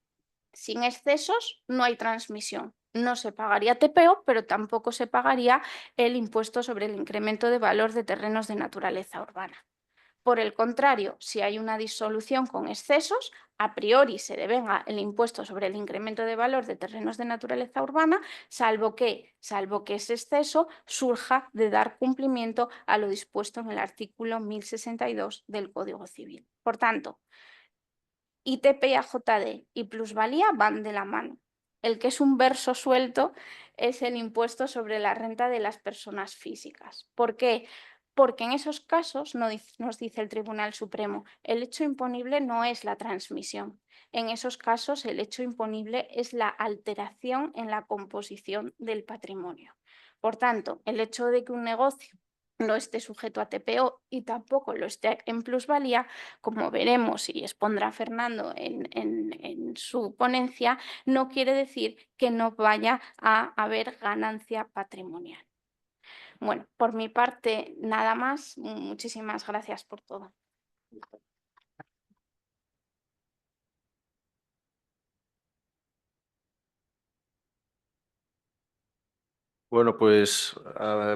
sin excesos, no hay transmisión. No se pagaría TPO, pero tampoco se pagaría el impuesto sobre el incremento de valor de terrenos de naturaleza urbana. Por el contrario, si hay una disolución con excesos, a priori se devenga el impuesto sobre el incremento de valor de terrenos de naturaleza urbana, salvo que ese exceso surja de dar cumplimiento a lo dispuesto en el artículo 1062 del Código Civil. Por tanto, ITP y AJD y plusvalía van de la mano. El que es un verso suelto es el impuesto sobre la renta de las personas físicas. ¿Por qué? Porque en esos casos, nos dice el Tribunal Supremo, el hecho imponible no es la transmisión. En esos casos, el hecho imponible es la alteración en la composición del patrimonio. Por tanto, el hecho de que un negocio no esté sujeto a TPO y tampoco lo esté en plusvalía, como veremos y expondrá Fernando en su ponencia, no quiere decir que no vaya a haber ganancia patrimonial. Bueno, por mi parte, nada más. Muchísimas gracias por todo. Bueno, pues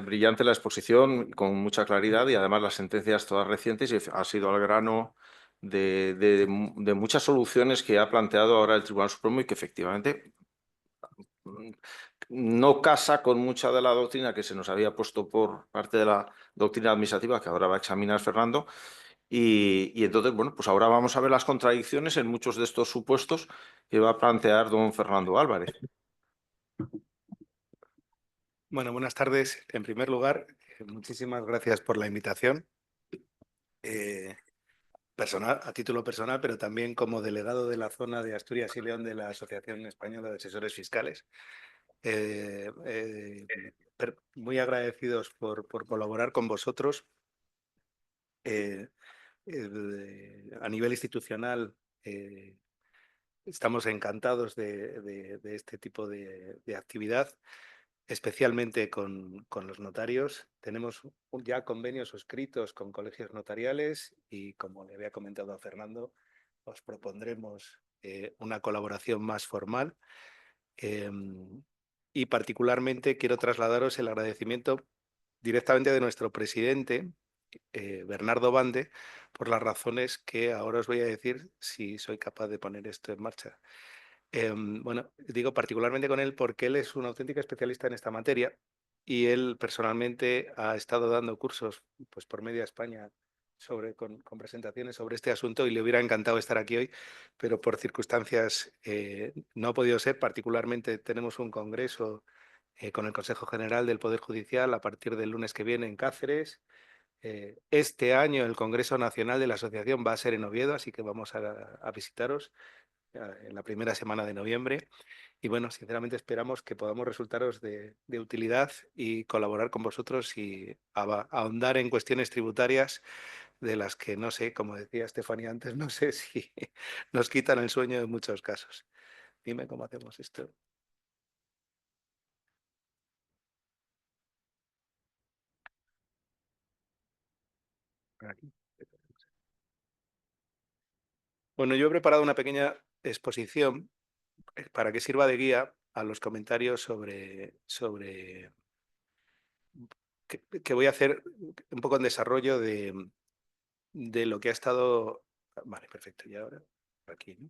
brillante la exposición, con mucha claridad y además las sentencias todas recientes y ha sido al grano de muchas soluciones que ha planteado ahora el Tribunal Supremo y que efectivamente no casa con mucha de la doctrina que se nos había puesto por parte de la doctrina administrativa que ahora va a examinar Fernando Y entonces, bueno, pues ahora vamos a ver las contradicciones en muchos de estos supuestos que va a plantear don Fernando Álvarez. Bueno, buenas tardes. En primer lugar, muchísimas gracias por la invitación. Personal, a título personal, pero también como delegado de la zona de Asturias y León de la Asociación Española de Asesores Fiscales. Muy agradecidos por colaborar con vosotros. A nivel institucional, estamos encantados de este tipo de actividad, especialmente con los notarios. Tenemos ya convenios suscritos con colegios notariales y, como le había comentado a Fernando, os propondremos una colaboración más formal. Y particularmente quiero trasladaros el agradecimiento directamente de nuestro presidente, Bernardo Bande, por las razones que ahora os voy a decir si soy capaz de poner esto en marcha. Bueno, digo particularmente con él porque él es un auténtico especialista en esta materia y él personalmente ha estado dando cursos pues, por media España con presentaciones sobre este asunto y le hubiera encantado estar aquí hoy, pero por circunstancias no ha podido ser. Particularmente tenemos un congreso con el Consejo General del Poder Judicial a partir del lunes que viene en Cáceres. Este año el Congreso Nacional de la Asociación va a ser en Oviedo, así que vamos a visitaros en la primera semana de noviembre. Y bueno, sinceramente esperamos que podamos resultaros de utilidad y colaborar con vosotros y ahondar en cuestiones tributarias de las que, no sé, como decía Estefanía antes, no sé si nos quitan el sueño en muchos casos. Dime cómo hacemos esto. Aquí. Bueno, yo he preparado una pequeña exposición para que sirva de guía a los comentarios sobre que voy a hacer un poco en desarrollo de lo que ha estado... Vale, perfecto. Y ahora, aquí, ¿no?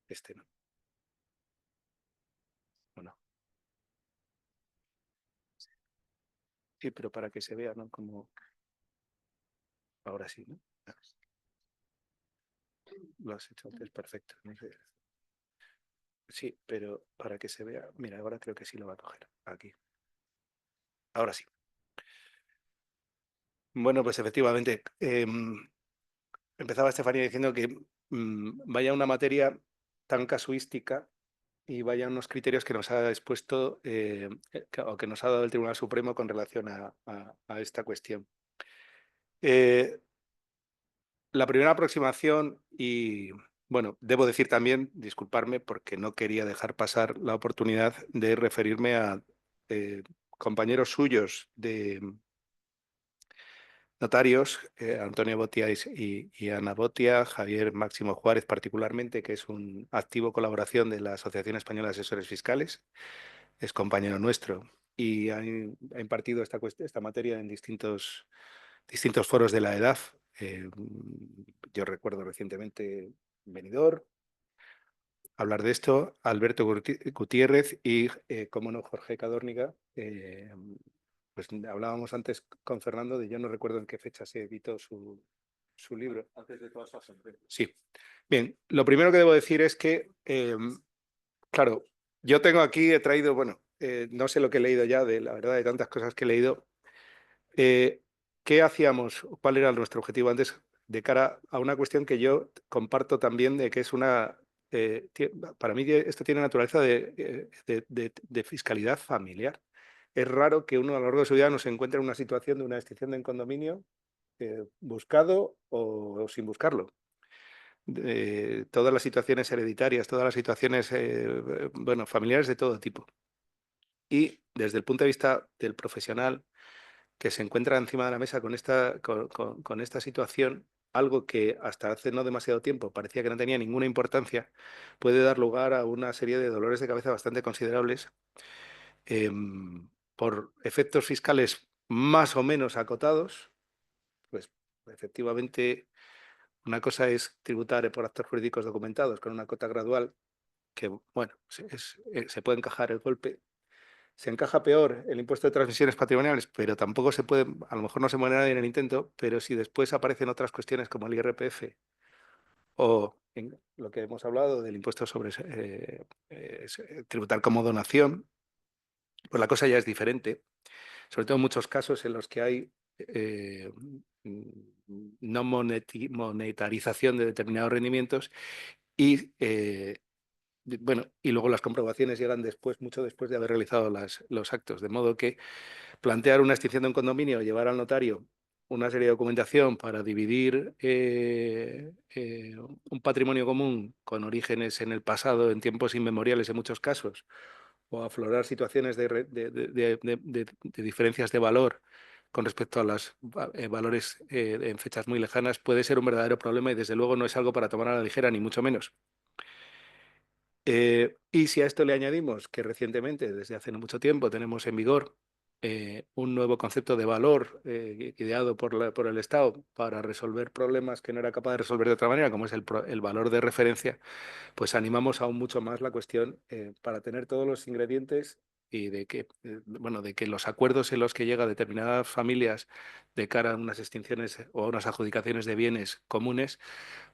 Este no. Bueno, sí, pero para que se vea, ¿no? Como... Ahora sí, ¿no? Lo has hecho antes, perfecto. No sé. Sí, pero para que se vea... Mira, ahora creo que sí lo va a coger. Aquí. Ahora sí. Bueno, pues efectivamente, empezaba Estefanía diciendo que vaya una materia tan casuística y vaya unos criterios que nos ha expuesto o que nos ha dado el Tribunal Supremo con relación a esta cuestión. La primera aproximación, y bueno, debo decir también, disculparme, porque no quería dejar pasar la oportunidad de referirme a compañeros suyos de notarios, Antonio Botia y Ana Botia, Javier Máximo Juárez particularmente, que es un activo colaboración de la Asociación Española de Asesores Fiscales, es compañero nuestro y ha impartido esta materia en distintos foros de la EDAF. Yo recuerdo recientemente Benidorm, hablar de esto, Alberto Gutiérrez y, cómo no, Jorge Cadórniga. Pues hablábamos antes con Fernando de, yo no recuerdo en qué fecha se editó su libro. Antes de todas las empresas. Sí. Bien, lo primero que debo decir es que, claro, yo tengo aquí, he traído, bueno, no sé lo que he leído ya, de la verdad, de tantas cosas que he leído. ¿Qué hacíamos? ¿Cuál era nuestro objetivo antes de cara a una cuestión que yo comparto también de que es una... para mí esto tiene naturaleza de fiscalidad familiar. Es raro que uno a lo largo de su vida no se encuentre en una situación de una extinción de un condominio buscado o sin buscarlo. Todas las situaciones hereditarias, todas las situaciones bueno, familiares de todo tipo. Y desde el punto de vista del profesional que se encuentra encima de la mesa con esta situación, algo que hasta hace no demasiado tiempo parecía que no tenía ninguna importancia, puede dar lugar a una serie de dolores de cabeza bastante considerables por efectos fiscales más o menos acotados. Pues efectivamente una cosa es tributar por actos jurídicos documentados con una cota gradual que, bueno, se puede encajar el golpe. se encaja peor el impuesto de transmisiones patrimoniales, pero tampoco se puede, a lo mejor no se muere nadie en el intento, pero si después aparecen otras cuestiones como el IRPF o en lo que hemos hablado del impuesto sobre tributar como donación, pues la cosa ya es diferente, sobre todo en muchos casos en los que hay no monetarización de determinados rendimientos y bueno, y luego las comprobaciones llegan después, mucho después de haber realizado los actos, de modo que plantear una extinción de un condominio, llevar al notario una serie de documentación para dividir un patrimonio común con orígenes en el pasado, en tiempos inmemoriales en muchos casos, o aflorar situaciones de diferencias de valor con respecto a los valores en fechas muy lejanas, puede ser un verdadero problema y desde luego no es algo para tomar a la ligera, ni mucho menos. Y si a esto le añadimos que recientemente, desde hace no mucho tiempo, tenemos en vigor un nuevo concepto de valor ideado por el Estado para resolver problemas que no era capaz de resolver de otra manera, como es el valor de referencia, pues animamos aún mucho más la cuestión para tener todos los ingredientes y de que, bueno, de que los acuerdos en los que llega determinadas familias de cara a unas extinciones o a unas adjudicaciones de bienes comunes,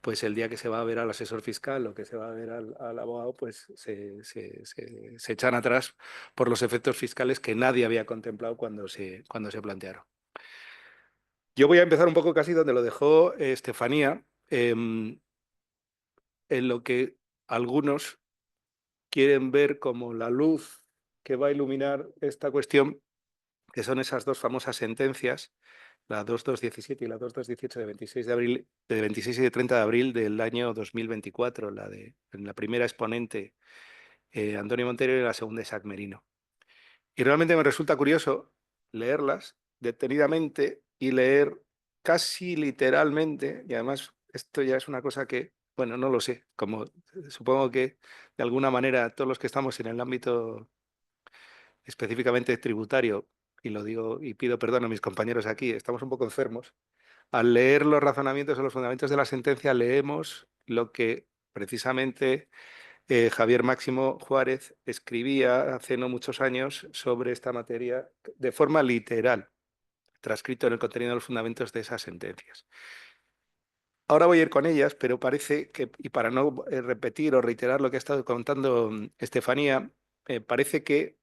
pues el día que se va a ver al asesor fiscal o que se va a ver al abogado, pues se echan atrás por los efectos fiscales que nadie había contemplado cuando se plantearon. Yo voy a empezar un poco casi donde lo dejó Estefanía, en lo que algunos quieren ver como la luz que va a iluminar esta cuestión, que son esas dos famosas sentencias, la 2217 y la 2218 de 26 de abril, de 26 y de 30 de abril del año 2024, en la primera exponente Antonio Montero y la segunda Isaac Merino. Y realmente me resulta curioso leerlas detenidamente y leer casi literalmente, y además esto ya es una cosa que, bueno, no lo sé, como supongo que de alguna manera todos los que estamos en el ámbito específicamente tributario, y lo digo y pido perdón a mis compañeros aquí, estamos un poco enfermos. Al leer los razonamientos o los fundamentos de la sentencia, leemos lo que precisamente Javier Máximo Juárez escribía hace no muchos años sobre esta materia de forma literal, transcrito en el contenido de los fundamentos de esas sentencias. Ahora voy a ir con ellas, pero parece que, y para no repetir o reiterar lo que ha estado contando Estefanía, parece que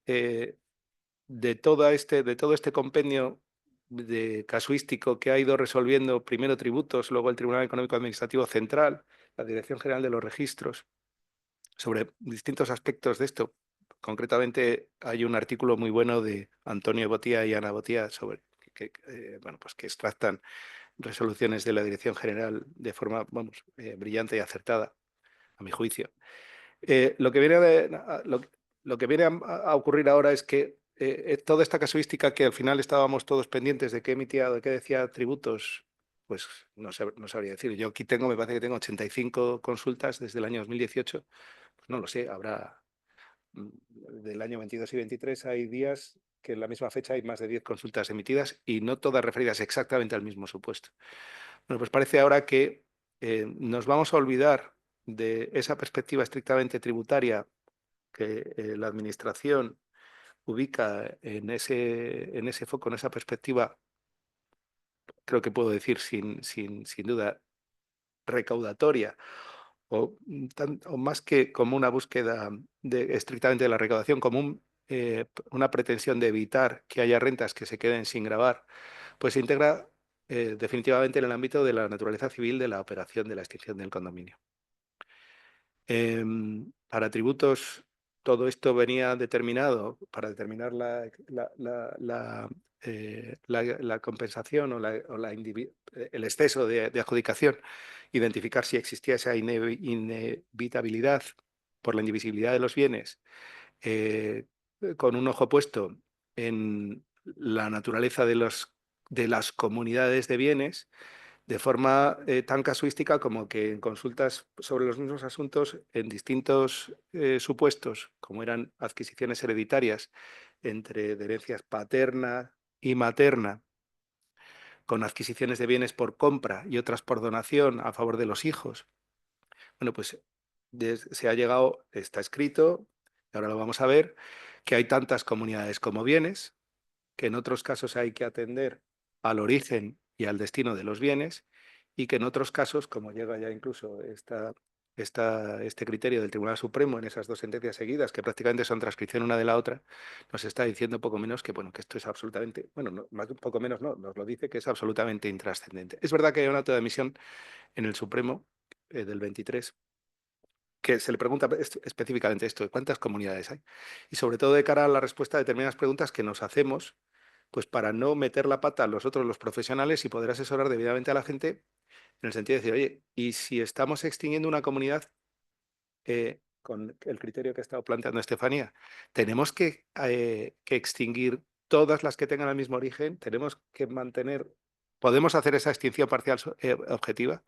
de todo este compendio de casuístico que ha ido resolviendo primero tributos, luego el Tribunal Económico Administrativo Central, la Dirección General de los Registros, sobre distintos aspectos de esto. Concretamente hay un artículo muy bueno de Antonio Botía y Ana Botía sobre bueno, pues que extractan resoluciones de la Dirección General de forma, vamos, brillante y acertada, a mi juicio. Lo que viene a ocurrir ahora es que toda esta casuística que al final estábamos todos pendientes de qué emitía, de qué decía tributos, pues no sabría decir. Yo aquí me parece que tengo 85 consultas desde el año 2018. Pues no lo sé, habrá del año 22 y 23 hay días que en la misma fecha hay más de 10 consultas emitidas y no todas referidas exactamente al mismo supuesto. Bueno, pues parece ahora que nos vamos a olvidar de esa perspectiva estrictamente tributaria que la Administración ubica en ese foco, en esa perspectiva, creo que puedo decir sin duda, recaudatoria, o más que como una búsqueda estrictamente de la recaudación, como una pretensión de evitar que haya rentas que se queden sin gravar, pues se integra definitivamente en el ámbito de la naturaleza civil de la operación de la extinción del condominio. Para tributos, todo esto venía determinado para determinar la compensación o el exceso de adjudicación, identificar si existía esa inevitabilidad por la indivisibilidad de los bienes, con un ojo puesto en la naturaleza de las comunidades de bienes, de forma tan casuística como que en consultas sobre los mismos asuntos, en distintos supuestos, como eran adquisiciones hereditarias entre herencias paterna y materna, con adquisiciones de bienes por compra y otras por donación a favor de los hijos. Bueno, pues se ha llegado, está escrito, ahora lo vamos a ver, que hay tantas comunidades como bienes, que en otros casos hay que atender al origen y al destino de los bienes, y que en otros casos, como llega ya incluso este criterio del Tribunal Supremo en esas dos sentencias seguidas, que prácticamente son transcripción una de la otra, nos está diciendo poco menos que, bueno, que esto es absolutamente, bueno, no, más un poco menos no, nos lo dice que es absolutamente intrascendente. Es verdad que hay una auto de admisión en el Supremo del 23 que se le pregunta específicamente esto, de cuántas comunidades hay, y sobre todo de cara a la respuesta a determinadas preguntas que nos hacemos, pues para no meter la pata a nosotros los profesionales y poder asesorar debidamente a la gente, en el sentido de decir, oye, y si estamos extinguiendo una comunidad con el criterio que ha estado planteando Estefanía, tenemos que extinguir todas las que tengan el mismo origen, tenemos que mantener, podemos hacer esa extinción parcial objetiva.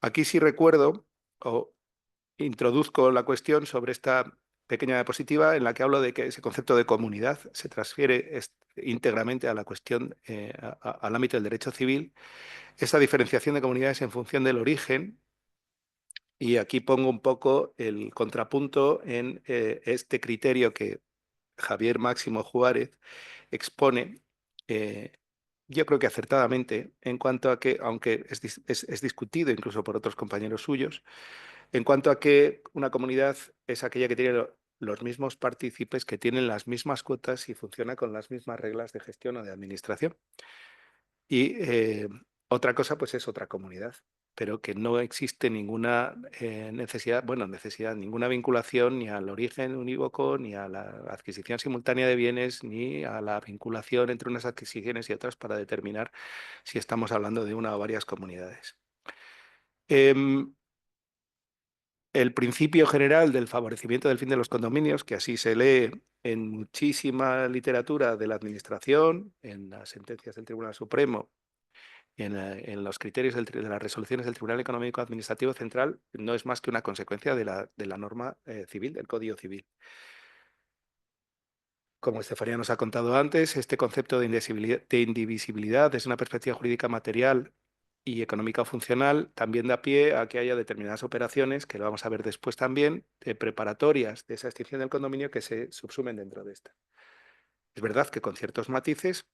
Aquí sí recuerdo, o introduzco la cuestión sobre esta pequeña diapositiva en la que hablo de que ese concepto de comunidad se transfiere íntegramente a la cuestión, al ámbito del derecho civil, esa diferenciación de comunidades en función del origen, y aquí pongo un poco el contrapunto en este criterio que Javier Máximo Juárez expone, yo creo que acertadamente, en cuanto a que, aunque es discutido incluso por otros compañeros suyos, en cuanto a que una comunidad es aquella que tiene los mismos partícipes, que tienen las mismas cuotas y funciona con las mismas reglas de gestión o de administración. Y otra cosa, pues es otra comunidad, pero que no existe ninguna ninguna vinculación ni al origen unívoco, ni a la adquisición simultánea de bienes, ni a la vinculación entre unas adquisiciones y otras para determinar si estamos hablando de una o varias comunidades. El principio general del favorecimiento del fin de los condominios, que así se lee en muchísima literatura de la Administración, en las sentencias del Tribunal Supremo y en los criterios de las resoluciones del Tribunal Económico Administrativo Central, no es más que una consecuencia de la norma civil, del Código Civil. Como Estefanía nos ha contado antes, este concepto de indivisibilidad desde una perspectiva jurídica material y económica o funcional también da pie a que haya determinadas operaciones, que lo vamos a ver después también, preparatorias de esa extinción del condominio que se subsumen dentro de esta. Es verdad que con ciertos matices,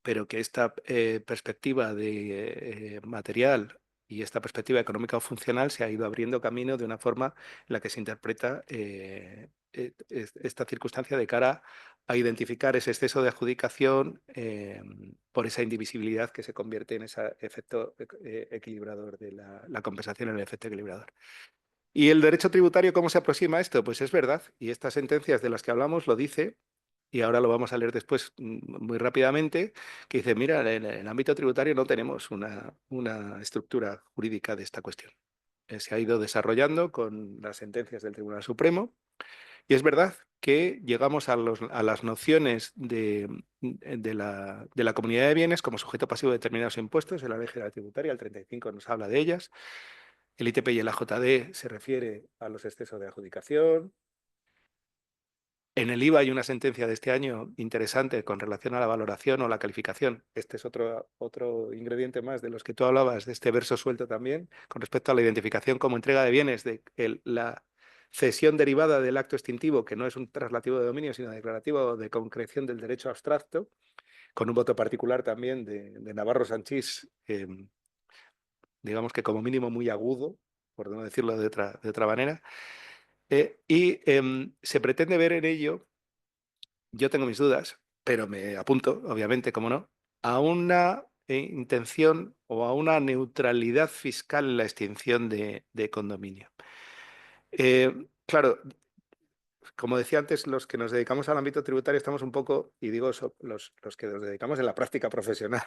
pero que esta perspectiva de material y esta perspectiva económica o funcional se ha ido abriendo camino de una forma en la que se interpreta esta circunstancia de cara a identificar ese exceso de adjudicación por esa indivisibilidad que se convierte en ese efecto equilibrador de la compensación en el efecto equilibrador. ¿Y el derecho tributario cómo se aproxima a esto? Pues es verdad, y estas sentencias de las que hablamos lo dice, y ahora lo vamos a leer después muy rápidamente, que dice, mira, en el ámbito tributario no tenemos una estructura jurídica de esta cuestión. Se ha ido desarrollando con las sentencias del Tribunal Supremo, y es verdad que llegamos a las nociones de la comunidad de bienes como sujeto pasivo de determinados impuestos. En la Ley General Tributaria, el 35, nos habla de ellas. El ITP y el AJD se refiere a los excesos de adjudicación. En el IVA hay una sentencia de este año interesante con relación a la valoración o la calificación. Este es otro ingrediente más de los que tú hablabas, de este verso suelto también, con respecto a la identificación como entrega de bienes, de la cesión derivada del acto extintivo, que no es un traslativo de dominio, sino declarativo de concreción del derecho abstracto, con un voto particular también de Navarro Sanchís, digamos que como mínimo muy agudo, por no decirlo de otra manera. Y se pretende ver en ello, yo tengo mis dudas, pero me apunto, obviamente, como no, a una intención o a una neutralidad fiscal en la extinción de condominio. Claro, como decía antes, los que nos dedicamos al ámbito tributario estamos un poco, y digo los que nos dedicamos en la práctica profesional,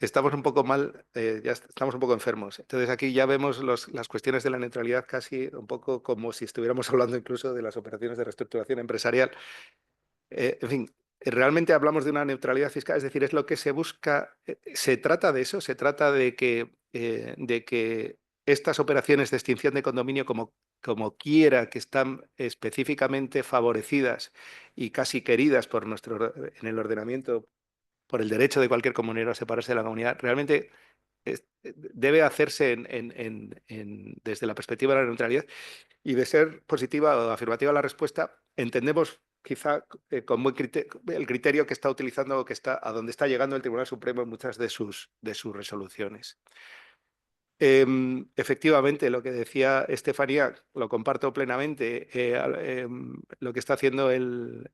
estamos un poco mal, ya estamos un poco enfermos. Entonces aquí ya vemos las cuestiones de la neutralidad casi un poco como si estuviéramos hablando incluso de las operaciones de reestructuración empresarial. En fin, realmente hablamos de una neutralidad fiscal, es decir, es lo que se busca, se trata de eso, se trata de que estas operaciones de extinción de condominio, como quiera que están específicamente favorecidas y casi queridas en el ordenamiento por el derecho de cualquier comunero a separarse de la comunidad, realmente debe hacerse desde la perspectiva de la neutralidad, y de ser positiva o afirmativa la respuesta, entendemos quizá con buen criterio, el criterio que está utilizando, a donde está llegando el Tribunal Supremo en muchas de sus resoluciones. Efectivamente, lo que decía Estefanía, lo comparto plenamente. Lo que está haciendo el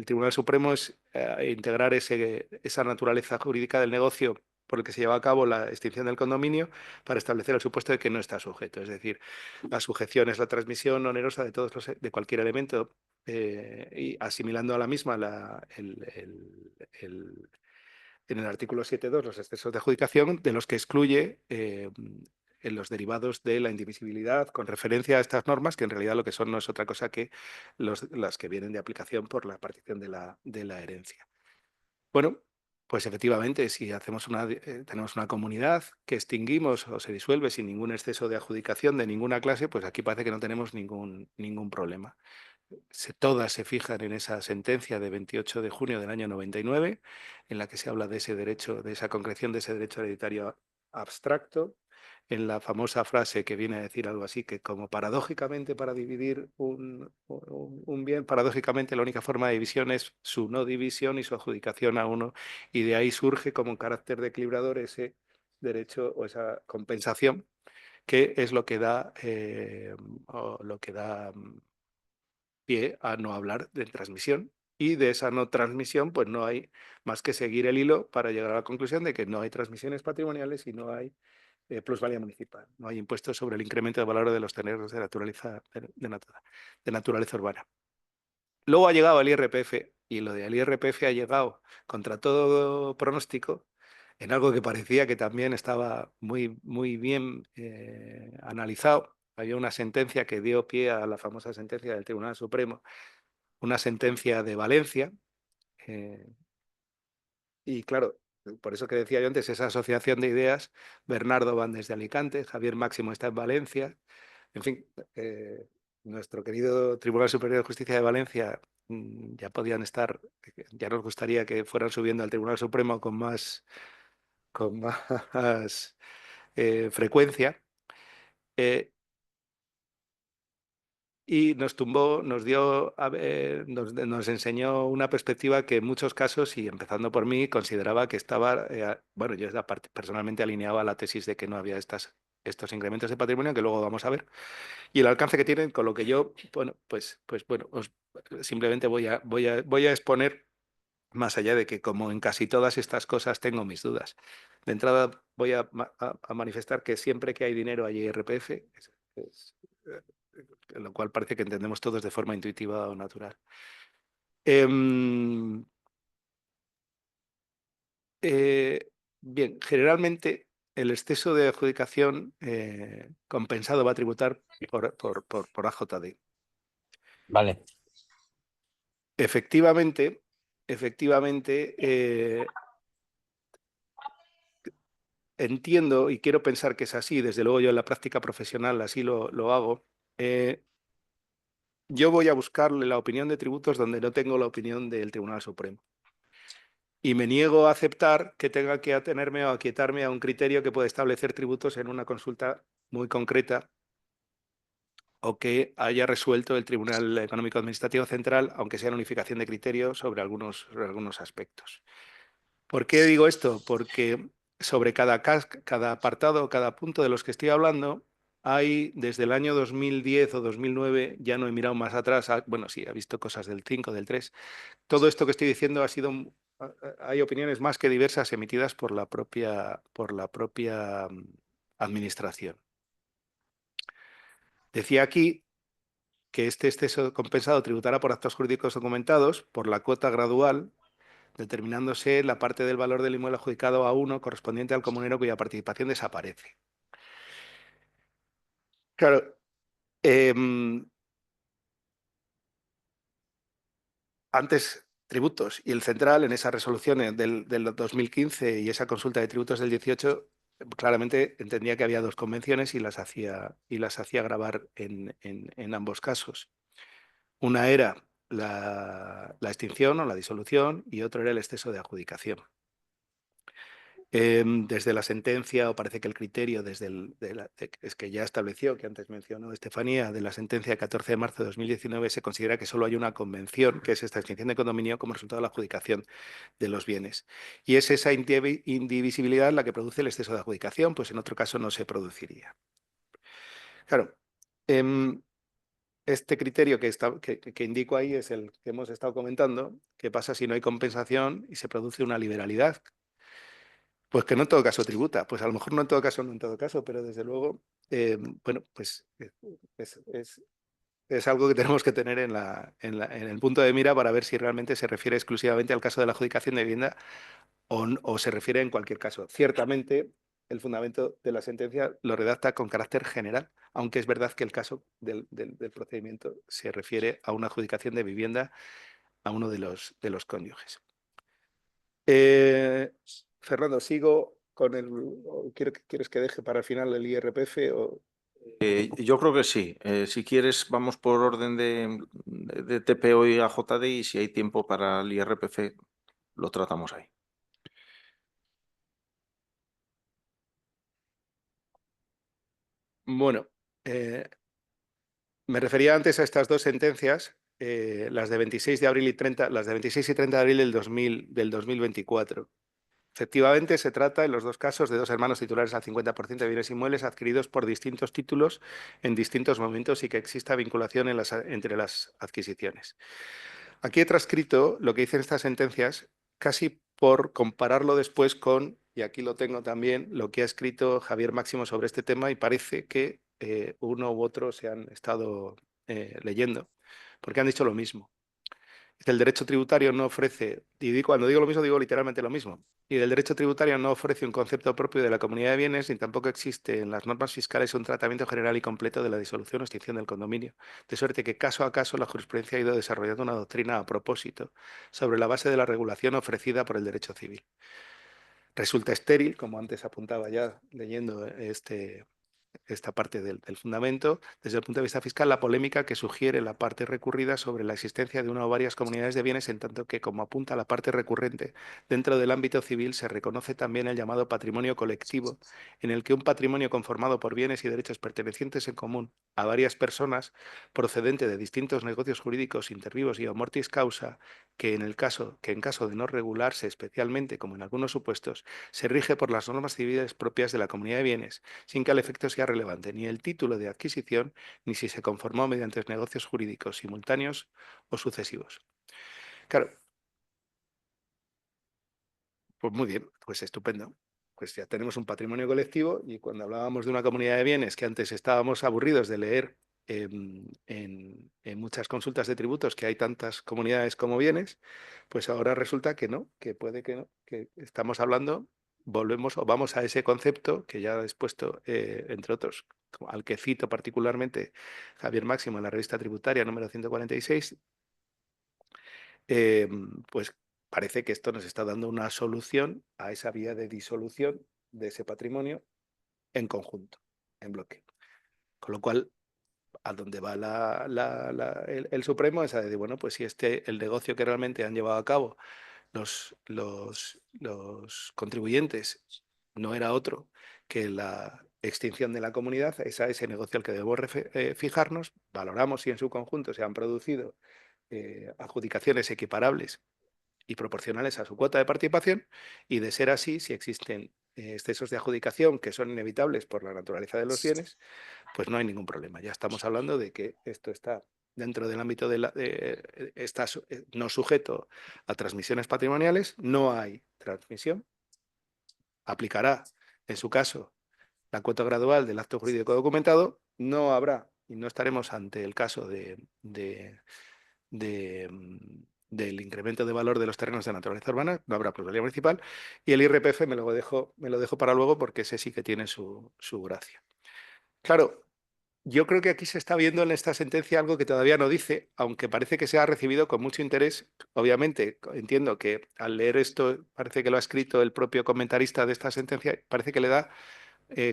Tribunal Supremo es integrar esa naturaleza jurídica del negocio por el que se lleva a cabo la extinción del condominio para establecer el supuesto de que no está sujeto. Es decir, la sujeción es la transmisión onerosa de cualquier elemento, y asimilando a la misma en el artículo 7.2 los excesos de adjudicación, de los que excluye en los derivados de la indivisibilidad con referencia a estas normas, que en realidad lo que son no es otra cosa que las que vienen de aplicación por la partición de la herencia. Bueno, pues efectivamente, si tenemos una comunidad que extinguimos o se disuelve sin ningún exceso de adjudicación de ninguna clase, pues aquí parece que no tenemos ningún problema. Todas se fijan en esa sentencia de 28 de junio del año 99, en la que se habla de ese derecho, de esa concreción de ese derecho hereditario abstracto, en la famosa frase que viene a decir algo así, que como paradójicamente para dividir un bien, paradójicamente la única forma de división es su no división y su adjudicación a uno, y de ahí surge como un carácter de equilibrador ese derecho o esa compensación, que es lo que da pie a no hablar de transmisión, y de esa no transmisión pues no hay más que seguir el hilo para llegar a la conclusión de que no hay transmisiones patrimoniales y no hay plusvalía municipal, no hay impuestos sobre el incremento de valor de los terrenos de naturaleza urbana. Luego ha llegado el IRPF, y lo del IRPF ha llegado contra todo pronóstico en algo que parecía que también estaba muy bien analizado. Había una sentencia que dio pie a la famosa sentencia del Tribunal Supremo, una sentencia de Valencia, y claro, por eso que decía yo antes, esa asociación de ideas, Bernardo van desde Alicante, Javier Máximo está en Valencia, en fin, nuestro querido Tribunal Superior de Justicia de Valencia ya podían estar, ya nos gustaría que fueran subiendo al Tribunal Supremo con más frecuencia. Y nos tumbó, nos enseñó una perspectiva que en muchos casos, y empezando por mí, consideraba que estaba, bueno, yo personalmente alineaba la tesis de que no había estos incrementos de patrimonio, que luego vamos a ver, y el alcance que tienen, con lo que yo, bueno, simplemente voy a exponer, más allá de que, como en casi todas estas cosas, tengo mis dudas. De entrada voy a manifestar que siempre que hay dinero hay IRPF, lo cual parece que entendemos todos de forma intuitiva o natural. Bien, generalmente el exceso de adjudicación compensado va a tributar por AJD. Vale. Efectivamente, entiendo y quiero pensar que es así, desde luego yo en la práctica profesional así lo hago. Yo voy a buscarle la opinión de tributos donde no tengo la opinión del Tribunal Supremo. Y me niego a aceptar que tenga que atenerme o aquietarme a un criterio que puede establecer tributos en una consulta muy concreta, o que haya resuelto el Tribunal Económico Administrativo Central, aunque sea en unificación de criterios sobre algunos aspectos. ¿Por qué digo esto? Porque sobre cada apartado, cada punto de los que estoy hablando, hay desde el año 2010 o 2009, ya no he mirado más atrás, bueno, sí, he visto cosas del 5, del 3. Todo esto que estoy diciendo hay opiniones más que diversas emitidas por la propia administración. Decía aquí que este exceso compensado tributará por actos jurídicos documentados por la cuota gradual, determinándose la parte del valor del inmueble adjudicado a uno correspondiente al comunero cuya participación desaparece. Claro, antes tributos y el Central, en esas resoluciones del 2015 y esa consulta de tributos del 18, claramente entendía que había dos convenciones y las hacía gravar en ambos casos. Una era la extinción o la disolución, y otro era el exceso de adjudicación. Desde la sentencia, o parece que el criterio es que ya estableció, que antes mencionó Estefanía, de la sentencia de 14 de marzo de 2019, se considera que solo hay una convención, que es esta extinción de condominio, como resultado de la adjudicación de los bienes. Y es esa indivisibilidad la que produce el exceso de adjudicación, pues en otro caso no se produciría. Claro, este criterio que indico ahí es el que hemos estado comentando. ¿Qué pasa si no hay compensación y se produce una liberalidad? Pues que no en todo caso tributa. Pues a lo mejor no en todo caso, no en todo caso, pero desde luego, bueno, pues es algo que tenemos que tener en el punto de mira para ver si realmente se refiere exclusivamente al caso de la adjudicación de vivienda o se refiere en cualquier caso. Ciertamente, el fundamento de la sentencia lo redacta con carácter general, aunque es verdad que el caso del procedimiento se refiere a una adjudicación de vivienda a uno de los cónyuges. Fernando, sigo con el... ¿Quieres que deje para el final el IRPF? Yo creo que sí. Si quieres, vamos por orden de TPO y AJD, y si hay tiempo para el IRPF, lo tratamos ahí. Bueno, me refería antes a estas dos sentencias, las de 26 de abril y 30, las de 26 y 30 de abril del 2024. Efectivamente, se trata en los dos casos de dos hermanos titulares al 50% de bienes inmuebles adquiridos por distintos títulos en distintos momentos y que exista vinculación entre las adquisiciones. Aquí he transcrito lo que dicen estas sentencias casi por compararlo después con, y aquí lo tengo también, lo que ha escrito Javier Máximo sobre este tema, y parece que uno u otro se han estado leyendo, porque han dicho lo mismo. El derecho tributario no ofrece, y cuando digo lo mismo digo literalmente lo mismo, y el derecho tributario no ofrece un concepto propio de la comunidad de bienes, ni tampoco existe en las normas fiscales un tratamiento general y completo de la disolución o extinción del condominio, de suerte que caso a caso la jurisprudencia ha ido desarrollando una doctrina a propósito sobre la base de la regulación ofrecida por el derecho civil. Resulta estéril, como antes apuntaba ya leyendo esta parte del fundamento, desde el punto de vista fiscal, la polémica que sugiere la parte recurrida sobre la existencia de una o varias comunidades de bienes, en tanto que, como apunta la parte recurrente, dentro del ámbito civil se reconoce también el llamado patrimonio colectivo, en el que un patrimonio conformado por bienes y derechos pertenecientes en común a varias personas, procedente de distintos negocios jurídicos intervivos y o mortis causa, que en caso de no regularse especialmente, como en algunos supuestos, se rige por las normas civiles propias de la comunidad de bienes, sin que al efecto sea relevante ni el título de adquisición, ni si se conformó mediante negocios jurídicos simultáneos o sucesivos. Claro, pues muy bien, pues estupendo. Pues ya tenemos un patrimonio colectivo, y cuando hablábamos de una comunidad de bienes que antes estábamos aburridos de leer en muchas consultas de tributos que hay tantas comunidades como bienes, pues ahora resulta que no, que puede que no, que estamos hablando, volvemos o vamos a ese concepto que ya he expuesto, entre otros, al que cito particularmente Javier Máximo en la revista tributaria número 146, pues parece que esto nos está dando una solución a esa vía de disolución de ese patrimonio en conjunto, en bloque. Con lo cual, a donde va el Supremo es a decir, bueno, pues si el negocio que realmente han llevado a cabo los contribuyentes no era otro que la extinción de la comunidad, es a ese negocio al que debemos fijarnos, valoramos si en su conjunto se han producido adjudicaciones equiparables y proporcionales a su cuota de participación, y de ser así, si existen excesos de adjudicación que son inevitables por la naturaleza de los bienes, pues no hay ningún problema. Ya estamos hablando de que esto está dentro del ámbito está no sujeto a transmisiones patrimoniales, no hay transmisión, aplicará en su caso la cuota gradual del acto jurídico documentado, no habrá y no estaremos ante el caso del incremento de valor de los terrenos de naturaleza urbana, no habrá plusvalía municipal, y el IRPF me lo dejo para luego, porque ese sí que tiene su gracia. Claro, yo creo que aquí se está viendo en esta sentencia algo que todavía no dice, aunque parece que se ha recibido con mucho interés. Obviamente, entiendo que al leer esto, parece que lo ha escrito el propio comentarista de esta sentencia, parece que le da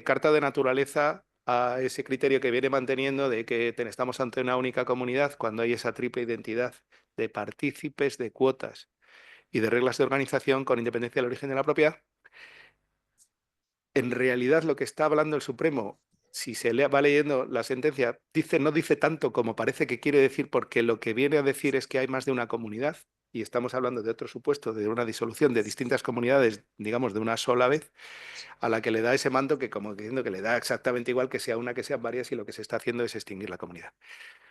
carta de naturaleza a ese criterio que viene manteniendo de que estamos ante una única comunidad cuando hay esa triple identidad de partícipes, de cuotas y de reglas de organización con independencia del origen de la propiedad. en realidad lo que está hablando el Supremo, si va leyendo la sentencia, no dice tanto como parece que quiere decir, porque lo que viene a decir es que hay más de una comunidad, y estamos hablando de otro supuesto, de una disolución de distintas comunidades, digamos, de una sola vez, a la que le da ese manto que, como diciendo que le da exactamente igual que sea una, que sean varias, y lo que se está haciendo es extinguir la comunidad.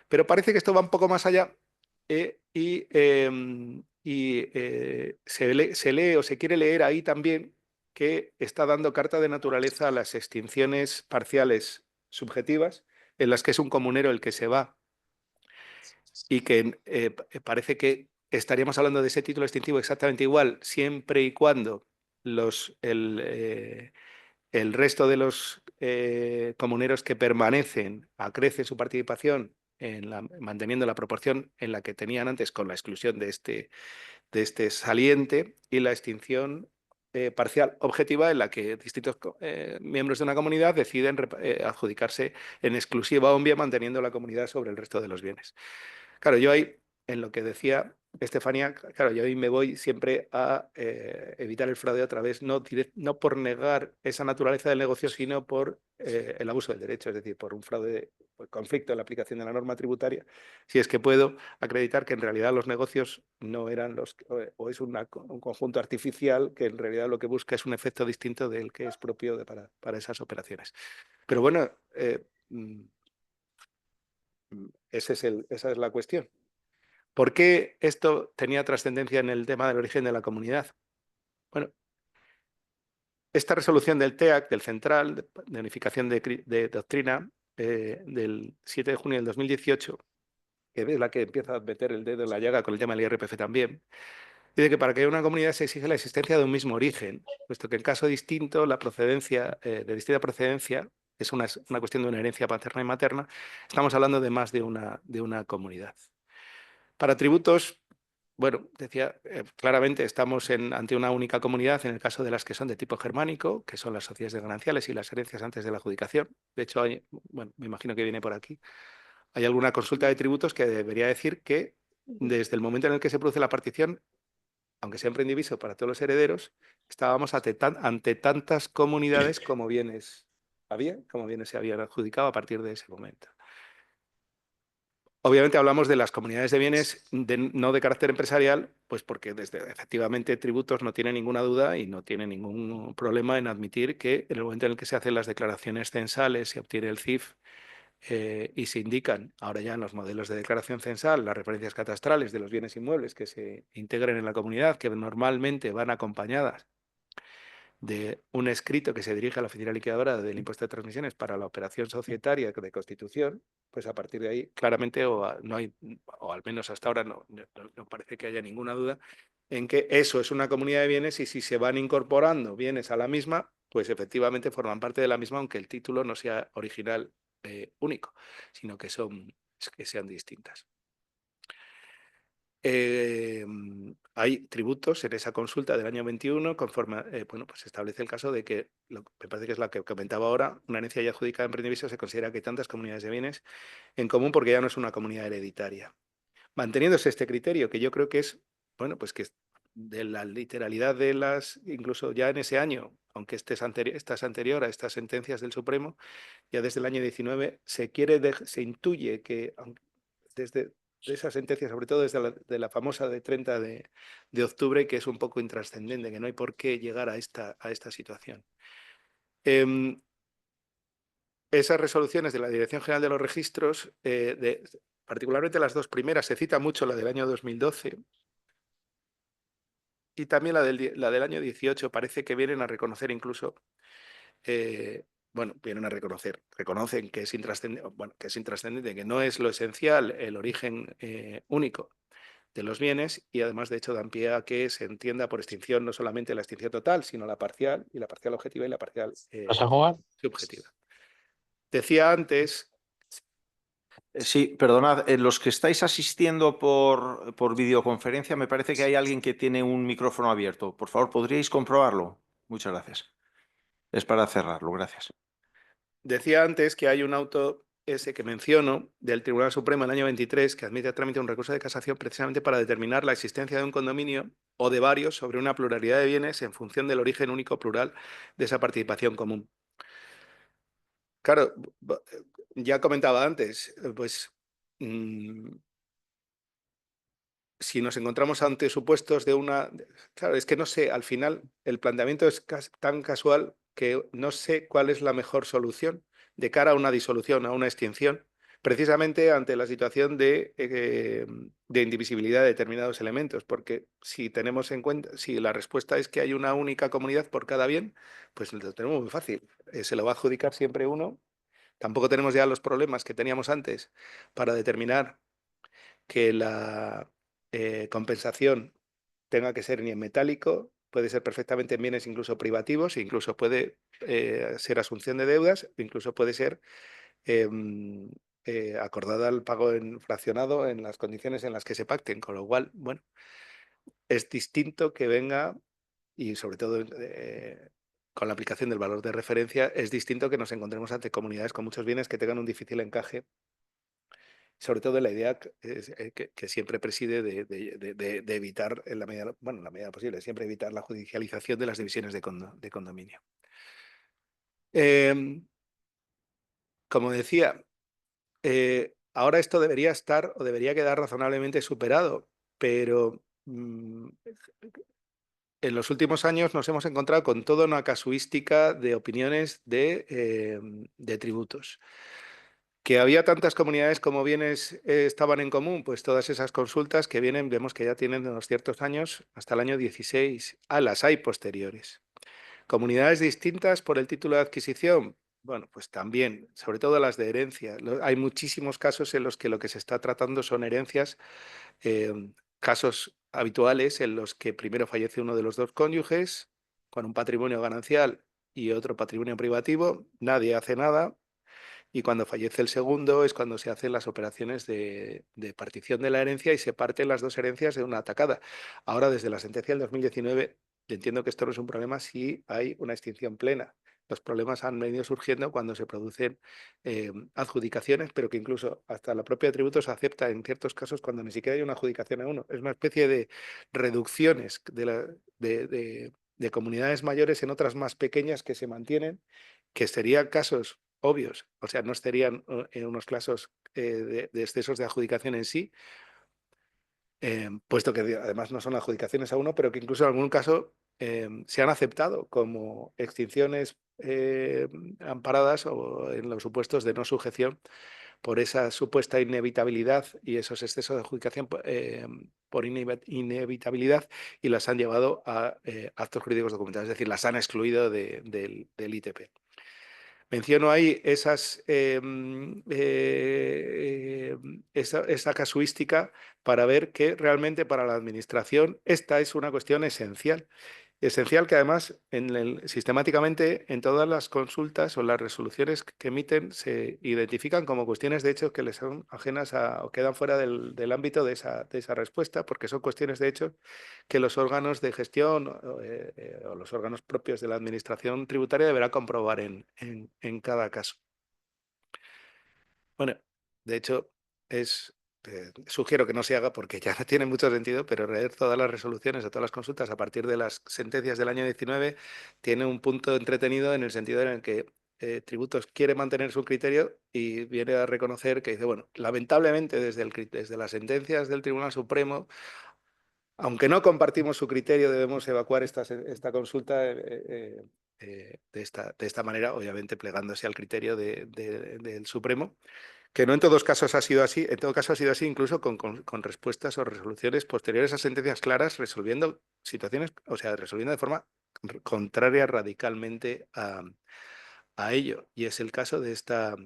Pero parece que esto va un poco más allá se lee o se quiere leer ahí también que está dando carta de naturaleza a las extinciones parciales subjetivas, en las que es un comunero el que se va, y que parece que estaríamos hablando de ese título extintivo exactamente igual, siempre y cuando el resto de los comuneros que permanecen acrecen su participación manteniendo la proporción en la que tenían antes, con la exclusión de este saliente, y la extinción parcial objetiva, en la que distintos miembros de una comunidad deciden adjudicarse en exclusiva un bien, manteniendo la comunidad sobre el resto de los bienes. Claro, yo ahí, en lo que decía Estefanía, claro, yo ahí me voy siempre a evitar el fraude a través, no por negar esa naturaleza del negocio, sino por el abuso del derecho, es decir, por un fraude, por conflicto en la aplicación de la norma tributaria, si es que puedo acreditar que en realidad los negocios no eran o es un conjunto artificial que en realidad lo que busca es un efecto distinto del que es propio para esas operaciones. Pero bueno, esa es la cuestión. ¿Por qué esto tenía trascendencia en el tema del origen de la comunidad? Bueno, esta resolución del TEAC, del Central de Unificación de Doctrina, del 7 de junio del 2018, que es la que empieza a meter el dedo en la llaga con el tema del IRPF también, dice que para que haya una comunidad se exige la existencia de un mismo origen, puesto que en caso distinto, la procedencia, de distinta procedencia, es una cuestión de una herencia paterna y materna, estamos hablando de más de una comunidad. Para tributos, bueno, decía, claramente estamos ante una única comunidad en el caso de las que son de tipo germánico, que son las sociedades gananciales y las herencias antes de la adjudicación. De hecho, bueno, me imagino que viene por aquí. Hay alguna consulta de tributos que debería decir que desde el momento en el que se produce la partición, aunque sea en prediviso para todos los herederos, estábamos ante tantas comunidades como bienes se habían adjudicado a partir de ese momento. Obviamente hablamos de las comunidades de bienes no de carácter empresarial, pues porque efectivamente tributos no tiene ninguna duda y no tiene ningún problema en admitir que en el momento en el que se hacen las declaraciones censales, se obtiene el CIF y se indican ahora ya en los modelos de declaración censal las referencias catastrales de los bienes inmuebles que se integren en la comunidad, que normalmente van acompañadas de un escrito que se dirige a la oficina liquidadora del impuesto de transmisiones para la operación societaria de constitución, pues a partir de ahí claramente no hay, o al menos hasta ahora no parece que haya ninguna duda en que eso es una comunidad de bienes, y si se van incorporando bienes a la misma, pues efectivamente forman parte de la misma, aunque el título no sea original único, sino que sean distintas. Hay tributos en esa consulta del año 21, conforme bueno, pues se establece el caso de que, me parece que es la que comentaba ahora, una herencia ya adjudicada en prediviso se considera que hay tantas comunidades de bienes en común porque ya no es una comunidad hereditaria. Manteniéndose este criterio, que yo creo que es, bueno, pues que de la literalidad de incluso ya en ese año, aunque esta es anterior a estas sentencias del Supremo, ya desde el año 19 se intuye que desde de esa sentencia, sobre todo desde la famosa de 30 de octubre, que es un poco intrascendente, que no hay por qué llegar a esta situación. Esas resoluciones de la Dirección General de los Registros, particularmente las dos primeras, se cita mucho la del año 2012 y también la del año 18, parece que vienen a reconocer incluso, reconocen que es intrascendente, que no es lo esencial el origen único de los bienes, y además, de hecho, dan pie a que se entienda por extinción no solamente la extinción total, sino la parcial, y la parcial objetiva y la parcial ¿Vas a jugar? subjetiva. Decía antes... Sí, perdonad, los que estáis asistiendo por videoconferencia, me parece que hay alguien que tiene un micrófono abierto. Por favor, ¿podríais comprobarlo? Muchas gracias. Es para cerrarlo, gracias. Decía antes que hay un auto ese que menciono del Tribunal Supremo el año 23, que admite a trámite un recurso de casación precisamente para determinar la existencia de un condominio o de varios sobre una pluralidad de bienes en función del origen único plural de esa participación común. Claro, ya comentaba antes, pues si nos encontramos ante supuestos de una... Claro, es que no sé, al final el planteamiento es tan casual que no sé cuál es la mejor solución de cara a una disolución, a una extinción, precisamente ante la situación de indivisibilidad de determinados elementos, porque si tenemos en cuenta, si la respuesta es que hay una única comunidad por cada bien, pues lo tenemos muy fácil. Se lo va a adjudicar siempre uno. Tampoco tenemos ya los problemas que teníamos antes para determinar que la compensación tenga que ser ni en metálico, puede ser perfectamente en bienes incluso privativos, incluso puede ser asunción de deudas, incluso puede ser acordada el pago en fraccionado en las condiciones en las que se pacten, con lo cual, bueno, es distinto que venga, y sobre todo con la aplicación del valor de referencia, es distinto que nos encontremos ante comunidades con muchos bienes que tengan un difícil encaje, sobre todo en la idea que siempre preside de evitar, en la medida, bueno, en la medida posible, siempre evitar la judicialización de las divisiones de condominio. Como decía, ahora esto debería estar o debería quedar razonablemente superado, pero en los últimos años nos hemos encontrado con toda una casuística de opiniones de tributos. Que había tantas comunidades como bienes estaban en común, pues todas esas consultas que vienen, vemos que ya tienen unos ciertos años, hasta el año 16, las hay posteriores. Comunidades distintas por el título de adquisición, bueno, pues también, sobre todo las de herencia. Hay muchísimos casos en los que lo que se está tratando son herencias, casos habituales en los que primero fallece uno de los dos cónyuges, con un patrimonio ganancial y otro patrimonio privativo, nadie hace nada. Y cuando fallece el segundo es cuando se hacen las operaciones de partición de la herencia y se parten las dos herencias de una atacada. Ahora, desde la sentencia del 2019, entiendo que esto no es un problema si hay una extinción plena. Los problemas han venido surgiendo cuando se producen adjudicaciones, pero que incluso hasta la propia tributo se acepta en ciertos casos cuando ni siquiera hay una adjudicación a uno. Es una especie de reducciones de comunidades mayores en otras más pequeñas que se mantienen, que serían casos obvios, o sea, no estarían en unos casos de excesos de adjudicación en sí, puesto que además no son adjudicaciones a uno, pero que incluso en algún caso se han aceptado como extinciones amparadas o en los supuestos de no sujeción por esa supuesta inevitabilidad y esos excesos de adjudicación por inevitabilidad, y las han llevado a actos jurídicos documentados, es decir, las han excluido del ITP. Menciono ahí esa casuística para ver que realmente para la Administración esta es una cuestión esencial. Esencial que además sistemáticamente en todas las consultas o las resoluciones que emiten se identifican como cuestiones de hecho que les son ajenas o quedan fuera del ámbito de esa respuesta, porque son cuestiones de hecho que los órganos de gestión o los órganos propios de la administración tributaria deberán comprobar en cada caso. Bueno, de hecho, sugiero que no se haga porque ya no tiene mucho sentido, pero leer todas las resoluciones o todas las consultas a partir de las sentencias del año 19 tiene un punto entretenido en el sentido en el que Tributos quiere mantener su criterio y viene a reconocer que dice, bueno, lamentablemente desde las sentencias del Tribunal Supremo, aunque no compartimos su criterio, debemos evacuar esta consulta de esta manera, obviamente plegándose al criterio del Supremo, que no en todos casos ha sido así, en todo caso ha sido así incluso con respuestas o resoluciones posteriores a sentencias claras, resolviendo situaciones, o sea, resolviendo de forma contraria radicalmente a ello. Y es el caso de esta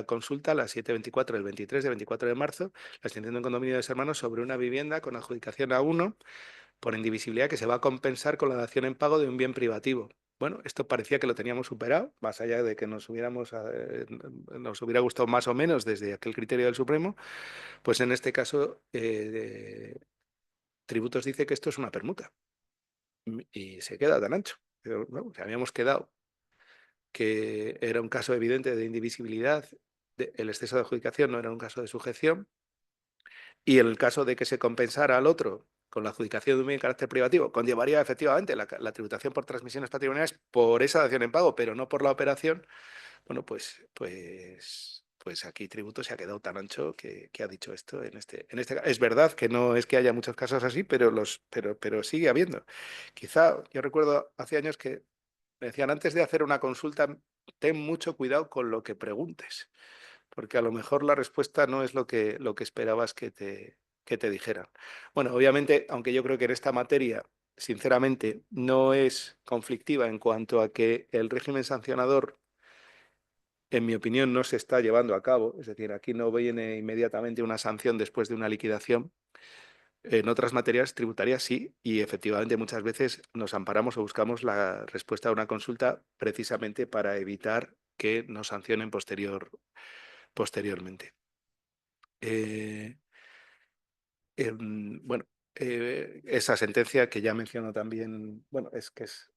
consulta, la 724 del 23 de 24 de marzo, la extinción de un condominio de hermanos sobre una vivienda con adjudicación a uno por indivisibilidad que se va a compensar con la dación en pago de un bien privativo. Bueno, esto parecía que lo teníamos superado, más allá de que nos hubiera gustado más o menos desde aquel criterio del Supremo, pues en este caso Tributos dice que esto es una permuta y se queda tan ancho. Pero, bueno, habíamos quedado que era un caso evidente de indivisibilidad, el exceso de adjudicación no era un caso de sujeción, y en el caso de que se compensara al otro con la adjudicación de un bien de carácter privativo, conllevaría efectivamente la tributación por transmisiones patrimoniales por esa dación en pago, pero no por la operación. Bueno, pues aquí Tributo se ha quedado tan ancho que ha dicho esto en este. Es verdad que no es que haya muchos casos así, pero sigue habiendo. Quizá yo recuerdo hace años que me decían, antes de hacer una consulta, ten mucho cuidado con lo que preguntes, porque a lo mejor la respuesta no es lo que esperabas que te dijeran. Bueno, obviamente, aunque yo creo que en esta materia, sinceramente, no es conflictiva en cuanto a que el régimen sancionador, en mi opinión, no se está llevando a cabo, es decir, aquí no viene inmediatamente una sanción después de una liquidación. En otras materias tributarias sí, y efectivamente muchas veces nos amparamos o buscamos la respuesta a una consulta precisamente para evitar que nos sancionen posteriormente. Bueno, esa sentencia que ya menciono también, bueno, es que es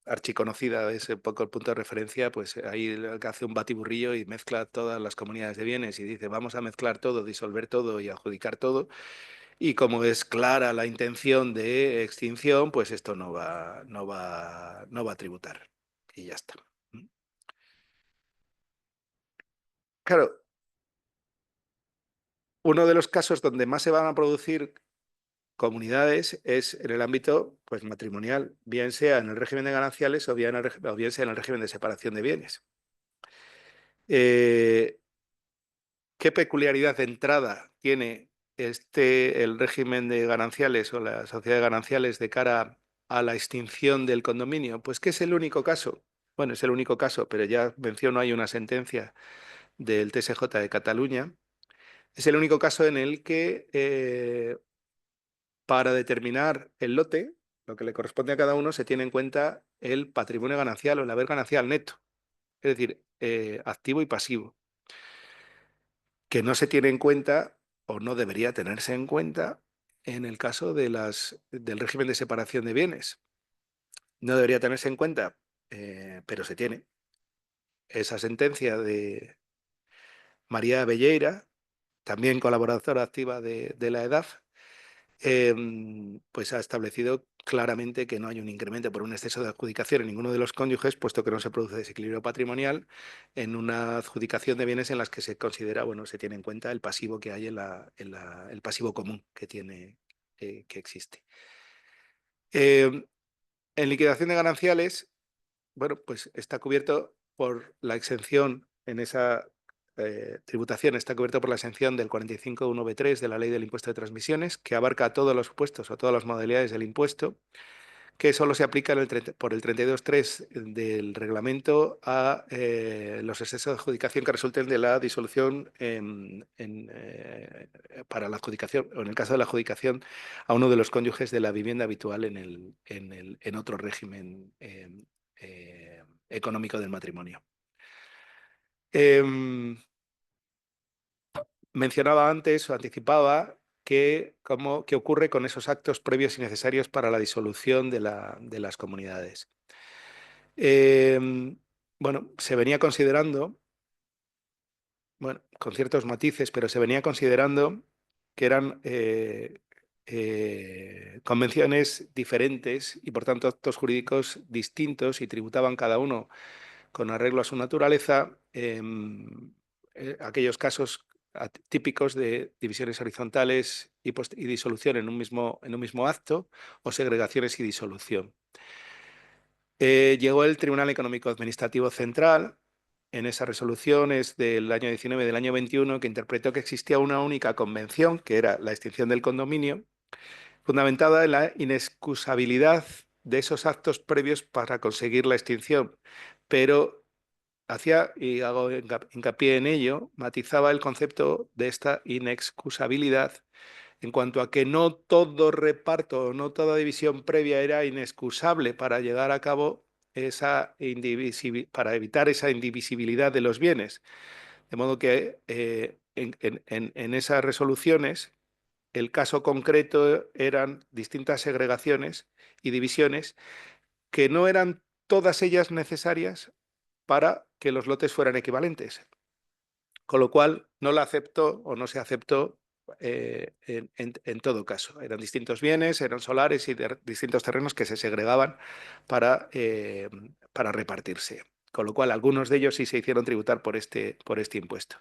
archiconocida, es un poco el punto de referencia, pues ahí el que hace un batiburrillo y mezcla todas las comunidades de bienes y dice, vamos a mezclar todo, disolver todo y adjudicar todo. Y como es clara la intención de extinción, pues esto no va a tributar. Y ya está. Claro, uno de los casos donde más se van a producir comunidades es en el ámbito pues, matrimonial, bien sea en el régimen de gananciales o bien sea en el régimen de separación de bienes. ¿Qué peculiaridad de entrada tiene el régimen de gananciales o la sociedad de gananciales de cara a la extinción del condominio? Pues que es el único caso. Bueno, es el único caso, pero ya menciono, hay una sentencia del TSJ de Cataluña. Es el único caso en el que para determinar el lote, lo que le corresponde a cada uno, se tiene en cuenta el patrimonio ganancial o el haber ganancial neto, es decir, activo y pasivo, que no se tiene en cuenta o no debería tenerse en cuenta en el caso del régimen de separación de bienes. No debería tenerse en cuenta, pero se tiene. Esa sentencia de María Belleira, también colaboradora activa de la EDAF, pues ha establecido claramente que no hay un incremento por un exceso de adjudicación en ninguno de los cónyuges, puesto que no se produce desequilibrio patrimonial en una adjudicación de bienes en las que se considera, bueno, se tiene en cuenta el pasivo que hay el pasivo común que tiene, que existe. En liquidación de gananciales, bueno, pues está cubierto por la exención en esa tributación, está cubierto por la exención del 45.1b3 de la Ley del Impuesto de Transmisiones, que abarca a todos los supuestos o todas las modalidades del impuesto, que solo se aplica por el 32.3 del reglamento a los excesos de adjudicación que resulten de la disolución para la adjudicación, o en el caso de la adjudicación a uno de los cónyuges de la vivienda habitual en otro régimen económico del matrimonio. Mencionaba antes o anticipaba qué ocurre con esos actos previos y necesarios para la disolución de las comunidades. Bueno, se venía considerando, bueno, con ciertos matices, pero se venía considerando que eran convenciones diferentes y por tanto actos jurídicos distintos y tributaban cada uno con arreglo a su naturaleza aquellos casos típicos de divisiones horizontales y disolución en un mismo acto o segregaciones y disolución. Llegó el Tribunal Económico Administrativo Central en esas resoluciones del año 19 y del año 21 que interpretó que existía una única convención, que era la extinción del condominio, fundamentada en la inexcusabilidad de esos actos previos para conseguir la extinción, pero hacía, y hago hincapié en ello, matizaba el concepto de esta inexcusabilidad en cuanto a que no todo reparto, no toda división previa era inexcusable para llevar a cabo para evitar esa indivisibilidad de los bienes. De modo que en esas resoluciones el caso concreto eran distintas segregaciones y divisiones que no eran todas ellas necesarias para que los lotes fueran equivalentes. Con lo cual no la aceptó o no se aceptó en todo caso. Eran distintos bienes, eran solares y distintos terrenos que se segregaban para repartirse. Con lo cual algunos de ellos sí se hicieron tributar por este impuesto.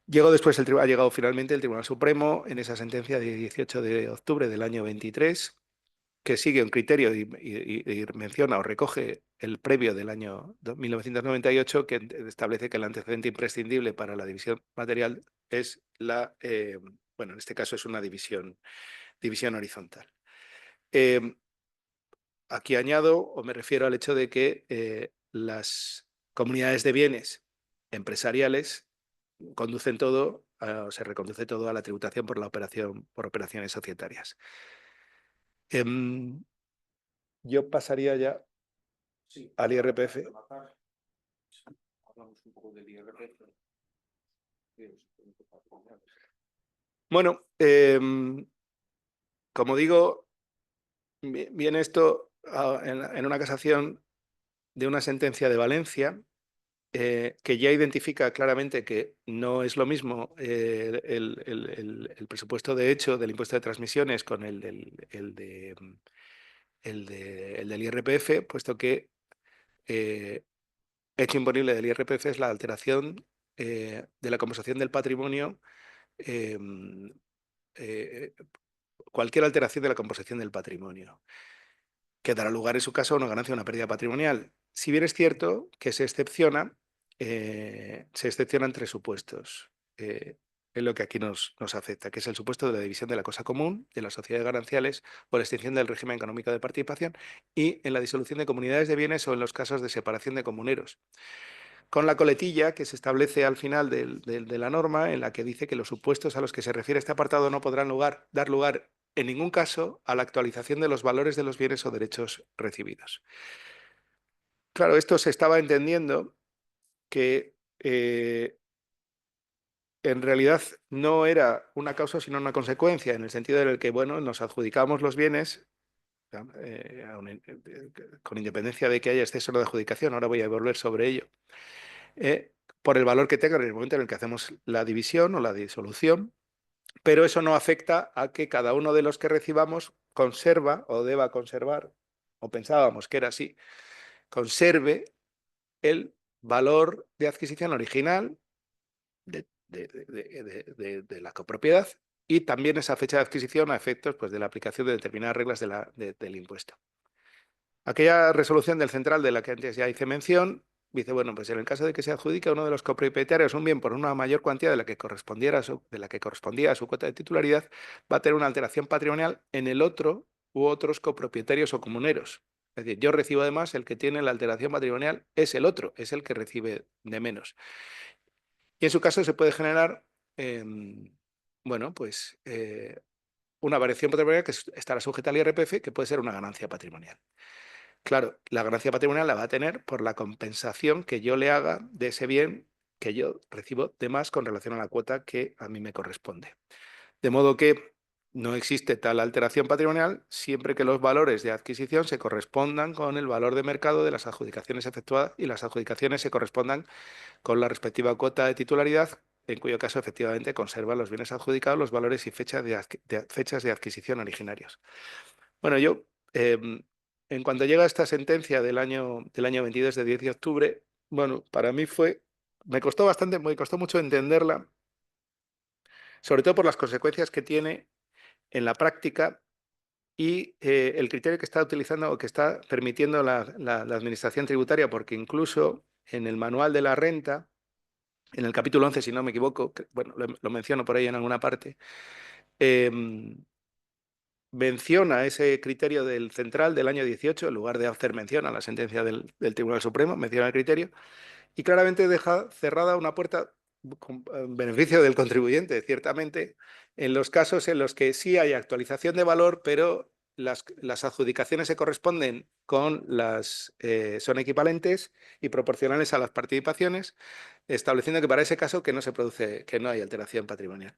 Ha llegado finalmente el Tribunal Supremo en esa sentencia de 18 de octubre del año 23, que sigue un criterio y menciona o recoge el previo del año 1998, que establece que el antecedente imprescindible para la división material es bueno, en este caso es una división horizontal. Aquí añado o me refiero al hecho de que las comunidades de bienes empresariales conducen todo, se reconduce todo a la tributación por operaciones societarias. Yo pasaría ya al IRPF. Bueno, como digo, viene esto en una casación de una sentencia de Valencia que ya identifica claramente que no es lo mismo el presupuesto de hecho del impuesto de transmisiones con el del IRPF, puesto que hecho imponible del IRPF es la alteración de la compensación del patrimonio, cualquier alteración de la composición del patrimonio, que dará lugar en su caso a una ganancia o una pérdida patrimonial. Si bien es cierto que se excepcionan 3 supuestos en lo que aquí nos afecta, que es el supuesto de la división de la cosa común, de las sociedades gananciales o la extinción del régimen económico de participación y en la disolución de comunidades de bienes o en los casos de separación de comuneros. Con la coletilla que se establece al final de la norma, en la que dice que los supuestos a los que se refiere este apartado no podrán dar lugar en ningún caso a la actualización de los valores de los bienes o derechos recibidos. Claro, esto se estaba entendiendo que en realidad no era una causa sino una consecuencia, en el sentido en el que, bueno, nos adjudicamos los bienes con independencia de que haya exceso de adjudicación, ahora voy a volver sobre ello, por el valor que tengan en el momento en el que hacemos la división o la disolución, pero eso no afecta a que cada uno de los que recibamos conserva o deba conservar, o pensábamos que era así, conserve el valor de adquisición original de la copropiedad y también esa fecha de adquisición a efectos pues, de la aplicación de determinadas reglas del impuesto. Aquella resolución del central de la que antes ya hice mención dice, bueno, pues en el caso de que se adjudique a uno de los copropietarios un bien por una mayor cuantía de la que correspondía a su cuota de titularidad, va a tener una alteración patrimonial en el otro u otros copropietarios o comuneros. Es decir, yo recibo además, el que tiene la alteración patrimonial es el otro, es el que recibe de menos. Y en su caso se puede generar, bueno, pues una variación patrimonial que estará sujeta al IRPF, que puede ser una ganancia patrimonial. Claro, la ganancia patrimonial la va a tener por la compensación que yo le haga de ese bien que yo recibo de más con relación a la cuota que a mí me corresponde. De modo que no existe tal alteración patrimonial siempre que los valores de adquisición se correspondan con el valor de mercado de las adjudicaciones efectuadas y las adjudicaciones se correspondan con la respectiva cuota de titularidad, en cuyo caso efectivamente conservan los bienes adjudicados los valores y fechas de adquisición originarios. Bueno, yo, en cuanto llega esta sentencia del año 22 de 10 de octubre, bueno, para mí me costó mucho entenderla, sobre todo por las consecuencias que tiene en la práctica y el criterio que está utilizando o que está permitiendo la Administración Tributaria, porque incluso en el manual de la renta, en el capítulo 11, si no me equivoco, bueno, lo menciono por ahí en alguna parte, menciona ese criterio del central del año 18, en lugar de hacer mención a la sentencia del Tribunal Supremo, menciona el criterio, y claramente deja cerrada una puerta en beneficio del contribuyente, ciertamente, en los casos en los que sí hay actualización de valor, pero las adjudicaciones se corresponden son equivalentes y proporcionales a las participaciones, estableciendo que para ese caso que no hay alteración patrimonial.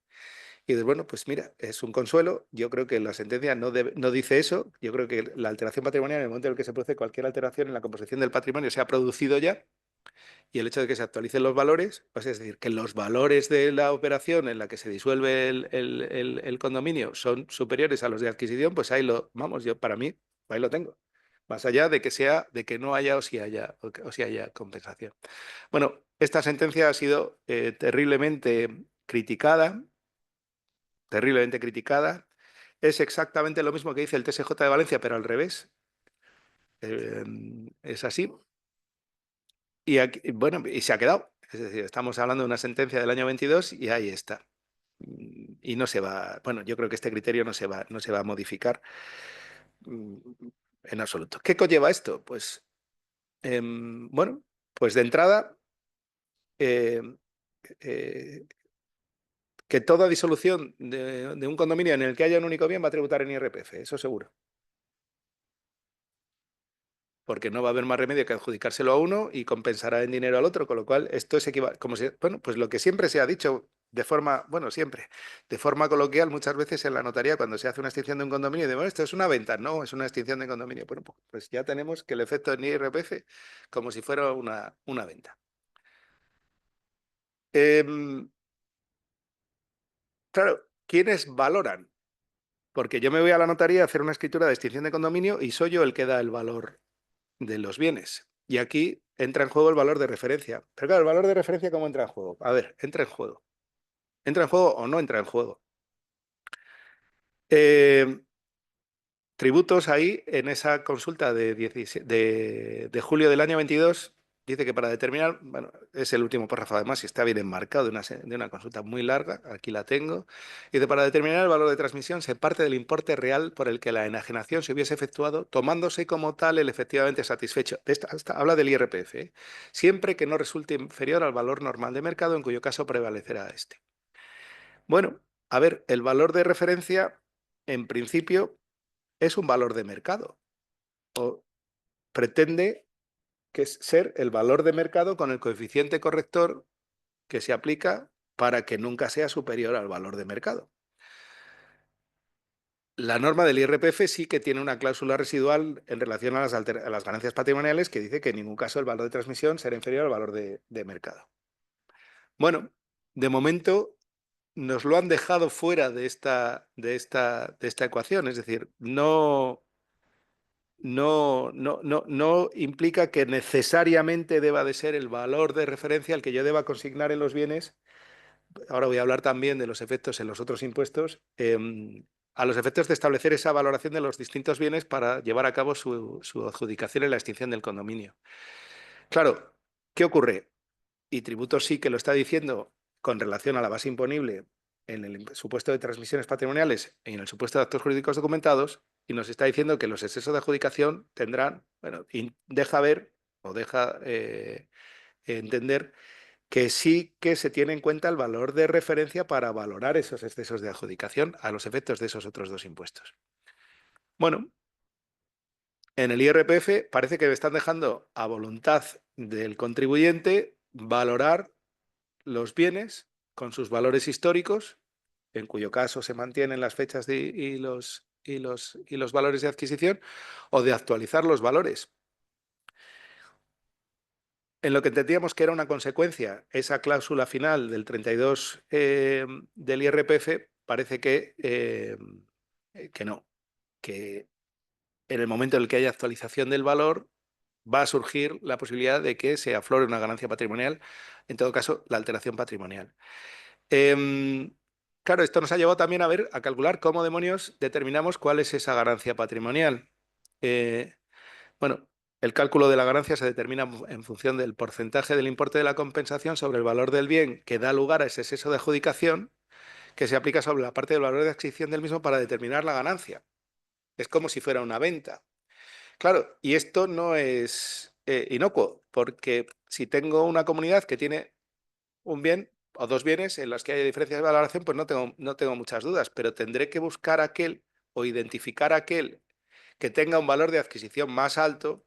Y dices, bueno, pues mira, es un consuelo. Yo creo que la sentencia no dice eso. Yo creo que la alteración patrimonial, en el momento en el que se produce cualquier alteración en la composición del patrimonio, se ha producido ya. Y el hecho de que se actualicen los valores, pues es decir, que los valores de la operación en la que se disuelve el condominio son superiores a los de adquisición, pues ahí para mí, ahí lo tengo. Más allá de que no haya o si haya compensación. Bueno, esta sentencia ha sido terriblemente criticada. Es exactamente lo mismo que dice el TSJ de Valencia, pero al revés. Es así. Y aquí, bueno, y se ha quedado. Es decir, estamos hablando de una sentencia del año 22 y ahí está. Y no se va, bueno, yo creo que este criterio no se va a modificar en absoluto. ¿Qué conlleva esto? Pues, bueno, pues de entrada, que toda disolución de un condominio en el que haya un único bien va a tributar en IRPF, eso seguro. Porque no va a haber más remedio que adjudicárselo a uno y compensará en dinero al otro, con lo cual esto es equivalente, bueno, pues lo que siempre se ha dicho de forma coloquial, muchas veces en la notaría, cuando se hace una extinción de un condominio, de bueno, esto es una venta, no, es una extinción de condominio. Bueno, pues ya tenemos que el efecto en IRPF como si fuera una venta. Claro, ¿quiénes valoran? Porque yo me voy a la notaría a hacer una escritura de extinción de condominio y soy yo el que da el valor de los bienes. Y aquí entra en juego el valor de referencia. Pero claro, el valor de referencia, ¿cómo entra en juego? A ver, entra en juego. ¿Entra en juego o no entra en juego? Tributos ahí, en esa consulta de julio del año 22, dice que para determinar, bueno, es el último párrafo además y está bien enmarcado de una consulta muy larga, aquí la tengo, dice, para determinar el valor de transmisión se parte del importe real por el que la enajenación se hubiese efectuado, tomándose como tal el efectivamente satisfecho. Habla del IRPF, siempre que no resulte inferior al valor normal de mercado, en cuyo caso prevalecerá este. Bueno, a ver, el valor de referencia, en principio, es un valor de mercado o pretende ser el valor de mercado con el coeficiente corrector que se aplica para que nunca sea superior al valor de mercado. La norma del IRPF sí que tiene una cláusula residual en relación a las ganancias patrimoniales que dice que en ningún caso el valor de transmisión será inferior al valor de mercado. Bueno, de momento nos lo han dejado fuera de esta ecuación, es decir, no implica que necesariamente deba de ser el valor de referencia el que yo deba consignar en los bienes. Ahora voy a hablar también de los efectos en los otros impuestos, a los efectos de establecer esa valoración de los distintos bienes para llevar a cabo su adjudicación en la extinción del condominio. Claro, ¿qué ocurre? Y Tributos sí que lo está diciendo con relación a la base imponible en el supuesto de transmisiones patrimoniales y en el supuesto de actos jurídicos documentados, y nos está diciendo que los excesos de adjudicación tendrán, bueno, y deja ver o deja entender que sí que se tiene en cuenta el valor de referencia para valorar esos excesos de adjudicación a los efectos de esos otros dos impuestos. Bueno, en el IRPF parece que están dejando a voluntad del contribuyente valorar los bienes con sus valores históricos, en cuyo caso se mantienen las fechas y los valores de adquisición, o de actualizar los valores. En lo que entendíamos que era una consecuencia, esa cláusula final del 32 del IRPF, parece que no, que en el momento en el que haya actualización del valor va a surgir la posibilidad de que se aflore una ganancia patrimonial, en todo caso la alteración patrimonial. Claro, esto nos ha llevado también a calcular cómo demonios determinamos cuál es esa ganancia patrimonial. Bueno, el cálculo de la ganancia se determina en función del porcentaje del importe de la compensación sobre el valor del bien que da lugar a ese exceso de adjudicación que se aplica sobre la parte del valor de adquisición del mismo para determinar la ganancia. Es como si fuera una venta. Claro, y esto no es inocuo, porque si tengo una comunidad que tiene un bien o dos bienes en los que haya diferencias de valoración, pues no tengo muchas dudas, pero tendré que buscar aquel o identificar aquel que tenga un valor de adquisición más alto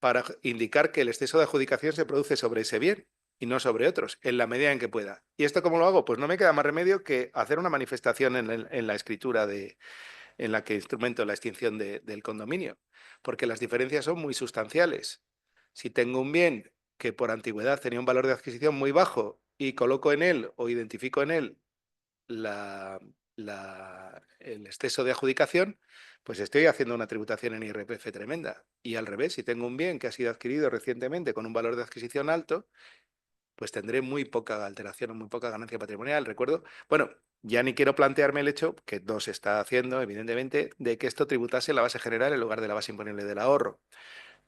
para indicar que el exceso de adjudicación se produce sobre ese bien. y no sobre otros, en la medida en que pueda. ¿Y esto cómo lo hago? Pues no me queda más remedio que hacer una manifestación en la escritura en la que instrumento la extinción del condominio, porque las diferencias son muy sustanciales. Si tengo un bien que por antigüedad tenía un valor de adquisición muy bajo y coloco en él o identifico en él el exceso de adjudicación, pues estoy haciendo una tributación en IRPF tremenda. Y al revés, si tengo un bien que ha sido adquirido recientemente con un valor de adquisición alto, pues tendré muy poca alteración o muy poca ganancia patrimonial. Recuerdo, bueno, ya ni quiero plantearme el hecho, que no se está haciendo, evidentemente, de que esto tributase la base general en lugar de la base imponible del ahorro.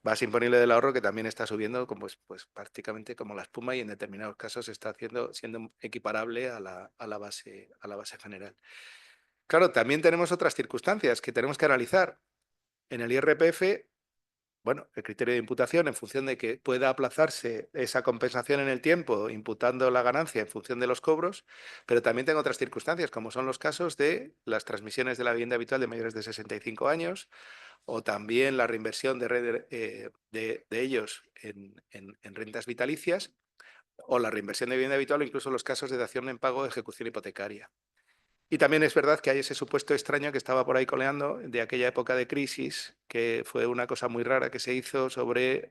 Base imponible del ahorro que también está subiendo pues prácticamente como la espuma y en determinados casos está siendo equiparable a la base general. Claro, también tenemos otras circunstancias que tenemos que analizar. En el IRPF, bueno, el criterio de imputación en función de que pueda aplazarse esa compensación en el tiempo, imputando la ganancia en función de los cobros, pero también tengo otras circunstancias, como son los casos de las transmisiones de la vivienda habitual de mayores de 65 años, o también la reinversión de ellos en rentas vitalicias, o la reinversión de vivienda habitual, o incluso los casos de dación en pago de ejecución hipotecaria. Y también es verdad que hay ese supuesto extraño que estaba por ahí coleando de aquella época de crisis, que fue una cosa muy rara que se hizo sobre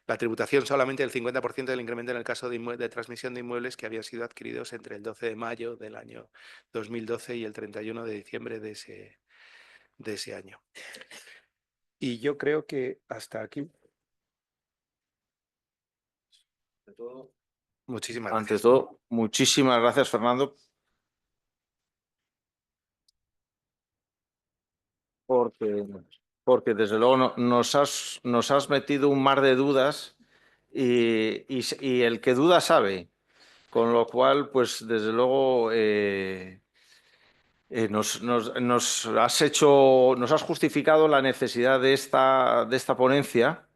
la tributación solamente del 50% del incremento en el caso de transmisión de inmuebles que habían sido adquiridos entre el 12 de mayo del año 2012 y el 31 de diciembre de ese año. Y yo creo que hasta aquí. Muchísimas gracias. Ante todo, muchísimas gracias, Fernando, porque desde luego nos has metido un mar de dudas y el que duda sabe, con lo cual, pues desde luego nos has justificado la necesidad de esta ponencia.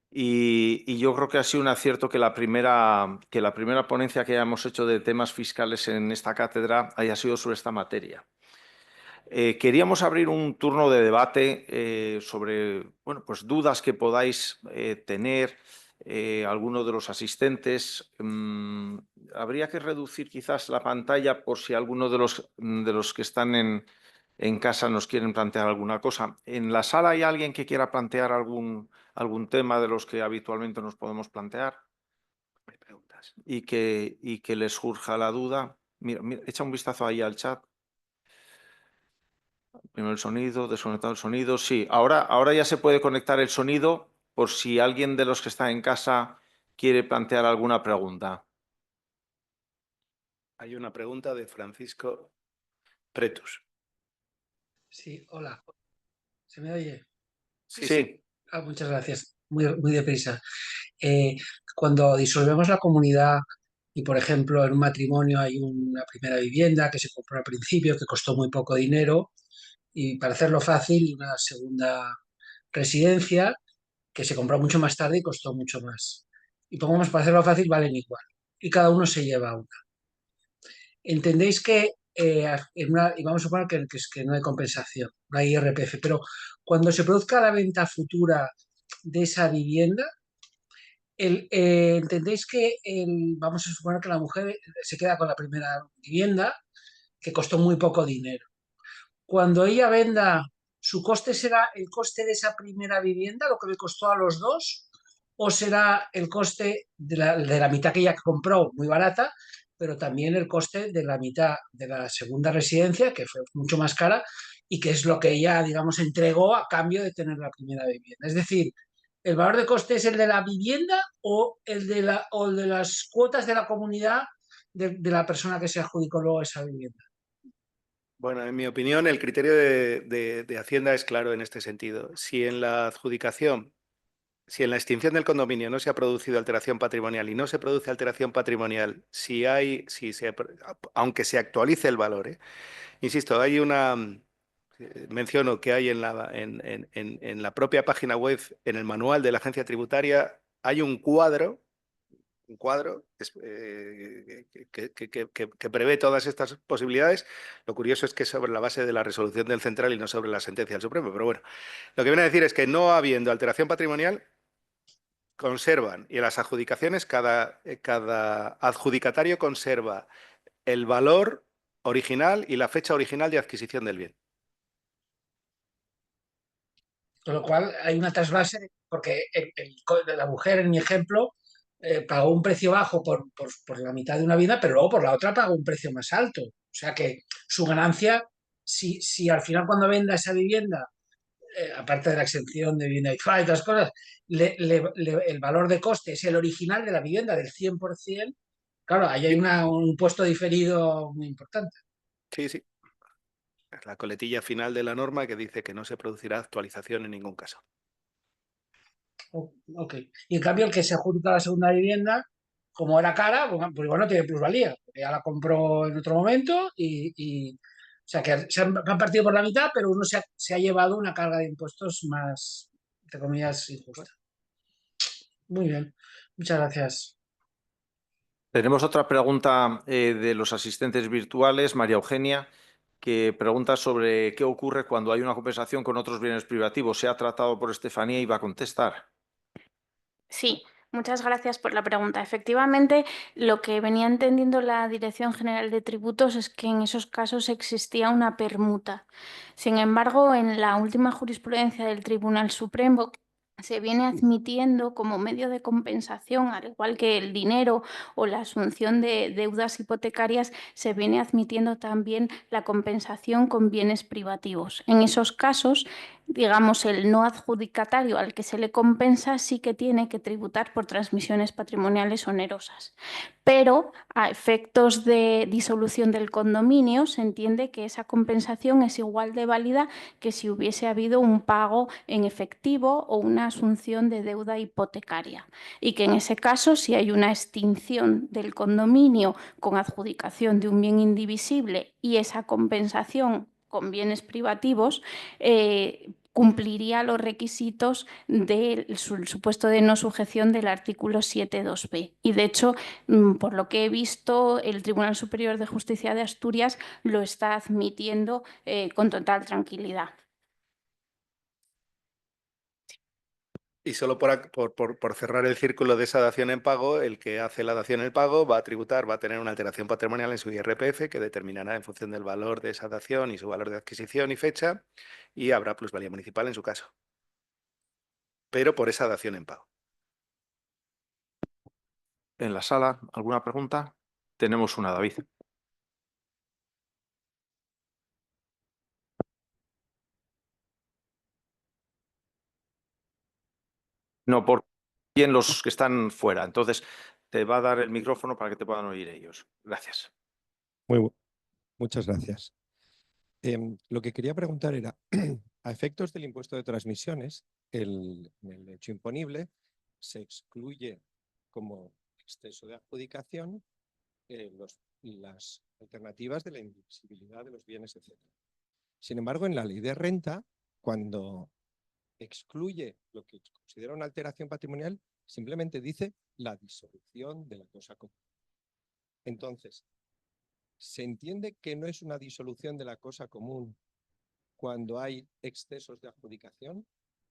Y yo creo que ha sido un acierto que la primera ponencia que hayamos hecho de temas fiscales en esta cátedra haya sido sobre esta materia. Queríamos abrir un turno de debate sobre bueno, pues dudas que podáis tener alguno de los asistentes. Habría que reducir quizás la pantalla por si alguno de los que están en casa nos quieren plantear alguna cosa. ¿En la sala hay alguien que quiera plantear algún tema de los que habitualmente nos podemos plantear? Y que les surja la duda. Mira, echa un vistazo ahí al chat. Primero el sonido, desconectado el sonido. Sí, ahora ya se puede conectar el sonido por si alguien de los que está en casa quiere plantear alguna pregunta. Hay una pregunta de Francisco Pretus. Sí, hola. ¿Se me oye? Sí. Muchas gracias. Muy deprisa. Cuando disolvemos la comunidad y, por ejemplo, en un matrimonio hay una primera vivienda que se compró al principio, que costó muy poco dinero, y para hacerlo fácil, una segunda residencia que se compró mucho más tarde y costó mucho más. Y pongamos, para hacerlo fácil, valen igual. Y cada uno se lleva una. Entendéis que, y vamos a suponer que no hay compensación, no hay IRPF, pero cuando se produzca la venta futura de esa vivienda, entendéis que vamos a suponer que la mujer se queda con la primera vivienda, que costó muy poco dinero. Cuando ella venda, ¿su coste será el coste de esa primera vivienda, lo que le costó a los dos? ¿O será el coste de la mitad que ella compró, muy barata, pero también el coste de la mitad de la segunda residencia, que fue mucho más cara, y que es lo que ella, digamos, entregó a cambio de tener la primera vivienda? Es decir, ¿el valor de coste es el de la vivienda o el de las cuotas de la comunidad de la persona que se adjudicó luego esa vivienda? Bueno, en mi opinión, el criterio de Hacienda es claro en este sentido. Si en la adjudicación, si en la extinción del condominio no se ha producido alteración patrimonial y no se produce alteración patrimonial, aunque se actualice el valor, insisto, hay menciono que hay en la propia página web, en el manual de la agencia tributaria, hay un cuadro que prevé todas estas posibilidades. Lo curioso es que es sobre la base de la resolución del Central y no sobre la sentencia del Supremo. Pero bueno, lo que viene a decir es que no habiendo alteración patrimonial, conservan, y en las adjudicaciones cada adjudicatario conserva el valor original y la fecha original de adquisición del bien. Con lo cual hay una trasvase, porque la mujer, en mi ejemplo, pagó un precio bajo por la mitad de una vivienda, pero luego por la otra pagó un precio más alto. O sea que su ganancia, si al final cuando venda esa vivienda, aparte de la exención de vivienda y otras cosas, el valor de coste es el original de la vivienda del 100%, claro, ahí hay un impuesto diferido muy importante. Sí, sí. Es la coletilla final de la norma que dice que no se producirá actualización en ningún caso. Ok. Y en cambio, el que se adjudica la segunda vivienda, como era cara, pues igual no tiene plusvalía, porque ya la compró en otro momento o sea, que han partido por la mitad, pero uno se ha llevado una carga de impuestos más, entre comillas, injusta. Muy bien, muchas gracias. Tenemos otra pregunta de los asistentes virtuales, María Eugenia, que pregunta sobre qué ocurre cuando hay una compensación con otros bienes privativos. Se ha tratado por Estefanía y va a contestar. Sí, muchas gracias por la pregunta. Efectivamente, lo que venía entendiendo la Dirección General de Tributos es que en esos casos existía una permuta. Sin embargo, en la última jurisprudencia del Tribunal Supremo se viene admitiendo como medio de compensación, al igual que el dinero o la asunción de deudas hipotecarias, se viene admitiendo también la compensación con bienes privativos. En esos casos, digamos, el no adjudicatario al que se le compensa sí que tiene que tributar por transmisiones patrimoniales onerosas. Pero a efectos de disolución del condominio se entiende que esa compensación es igual de válida que si hubiese habido un pago en efectivo o una asunción de deuda hipotecaria. Y que en ese caso, si hay una extinción del condominio con adjudicación de un bien indivisible y esa compensación con bienes privativos, cumpliría los requisitos del supuesto de no sujeción del artículo 7.2b. Y de hecho, por lo que he visto, el Tribunal Superior de Justicia de Asturias lo está admitiendo con total tranquilidad. Y solo por cerrar el círculo de esa dación en pago, el que hace la dación en pago va a tributar, va a tener una alteración patrimonial en su IRPF que determinará en función del valor de esa dación y su valor de adquisición y fecha, y habrá plusvalía municipal en su caso. Pero por esa dación en pago. En la sala, ¿alguna pregunta? Tenemos una, David. No, por bien los que están fuera. Entonces, te va a dar el micrófono para que te puedan oír ellos. Gracias. Muchas gracias. Lo que quería preguntar era, a efectos del impuesto de transmisiones, en el hecho imponible se excluye como exceso de adjudicación las alternativas de la indivisibilidad de los bienes, etc. Sin embargo, en la ley de renta, cuando excluye lo que considera una alteración patrimonial, simplemente dice la disolución de la cosa común. Entonces, ¿se entiende que no es una disolución de la cosa común cuando hay excesos de adjudicación?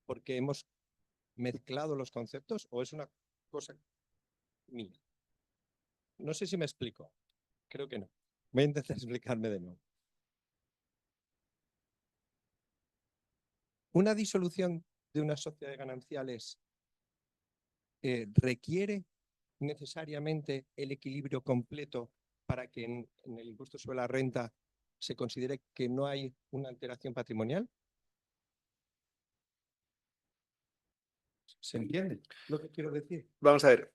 ¿Porque hemos mezclado los conceptos o es una cosa mía? No sé si me explico. Creo que no. Voy a intentar explicarme de nuevo. Una disolución de una sociedad de gananciales requiere necesariamente el equilibrio completo para que en el impuesto sobre la renta se considere que no hay una alteración patrimonial. ¿Se entiende lo que quiero decir? Vamos a ver.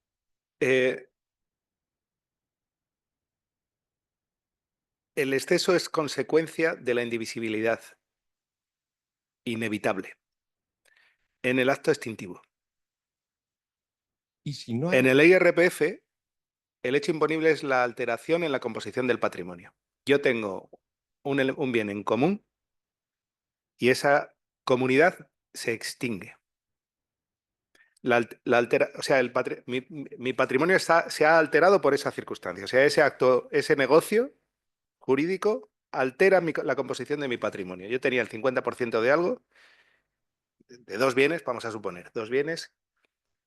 El exceso es consecuencia de la indivisibilidad inevitable en el acto extintivo. Y si no hay... En el IRPF, el hecho imponible es la alteración en la composición del patrimonio. Yo tengo un bien en común y esa comunidad se extingue. O sea, mi patrimonio se ha alterado por esa circunstancia. O sea, ese acto, ese negocio jurídico altera la composición de mi patrimonio. Yo tenía el 50% de algo, de dos bienes, vamos a suponer, dos bienes,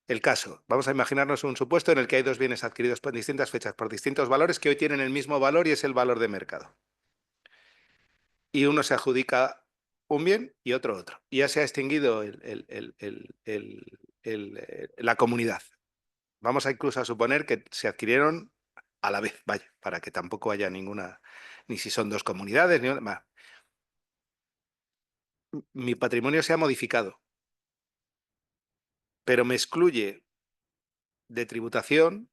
el caso. Vamos a imaginarnos un supuesto en el que hay dos bienes adquiridos por distintas fechas, por distintos valores, que hoy tienen el mismo valor y es el valor de mercado. Y uno se adjudica un bien y otro. Y ya se ha extinguido la comunidad. Vamos a incluso a suponer que se adquirieron a la vez, vaya, para que tampoco haya ninguna, ni si son dos comunidades, ni una. Mi patrimonio se ha modificado, pero me excluye de tributación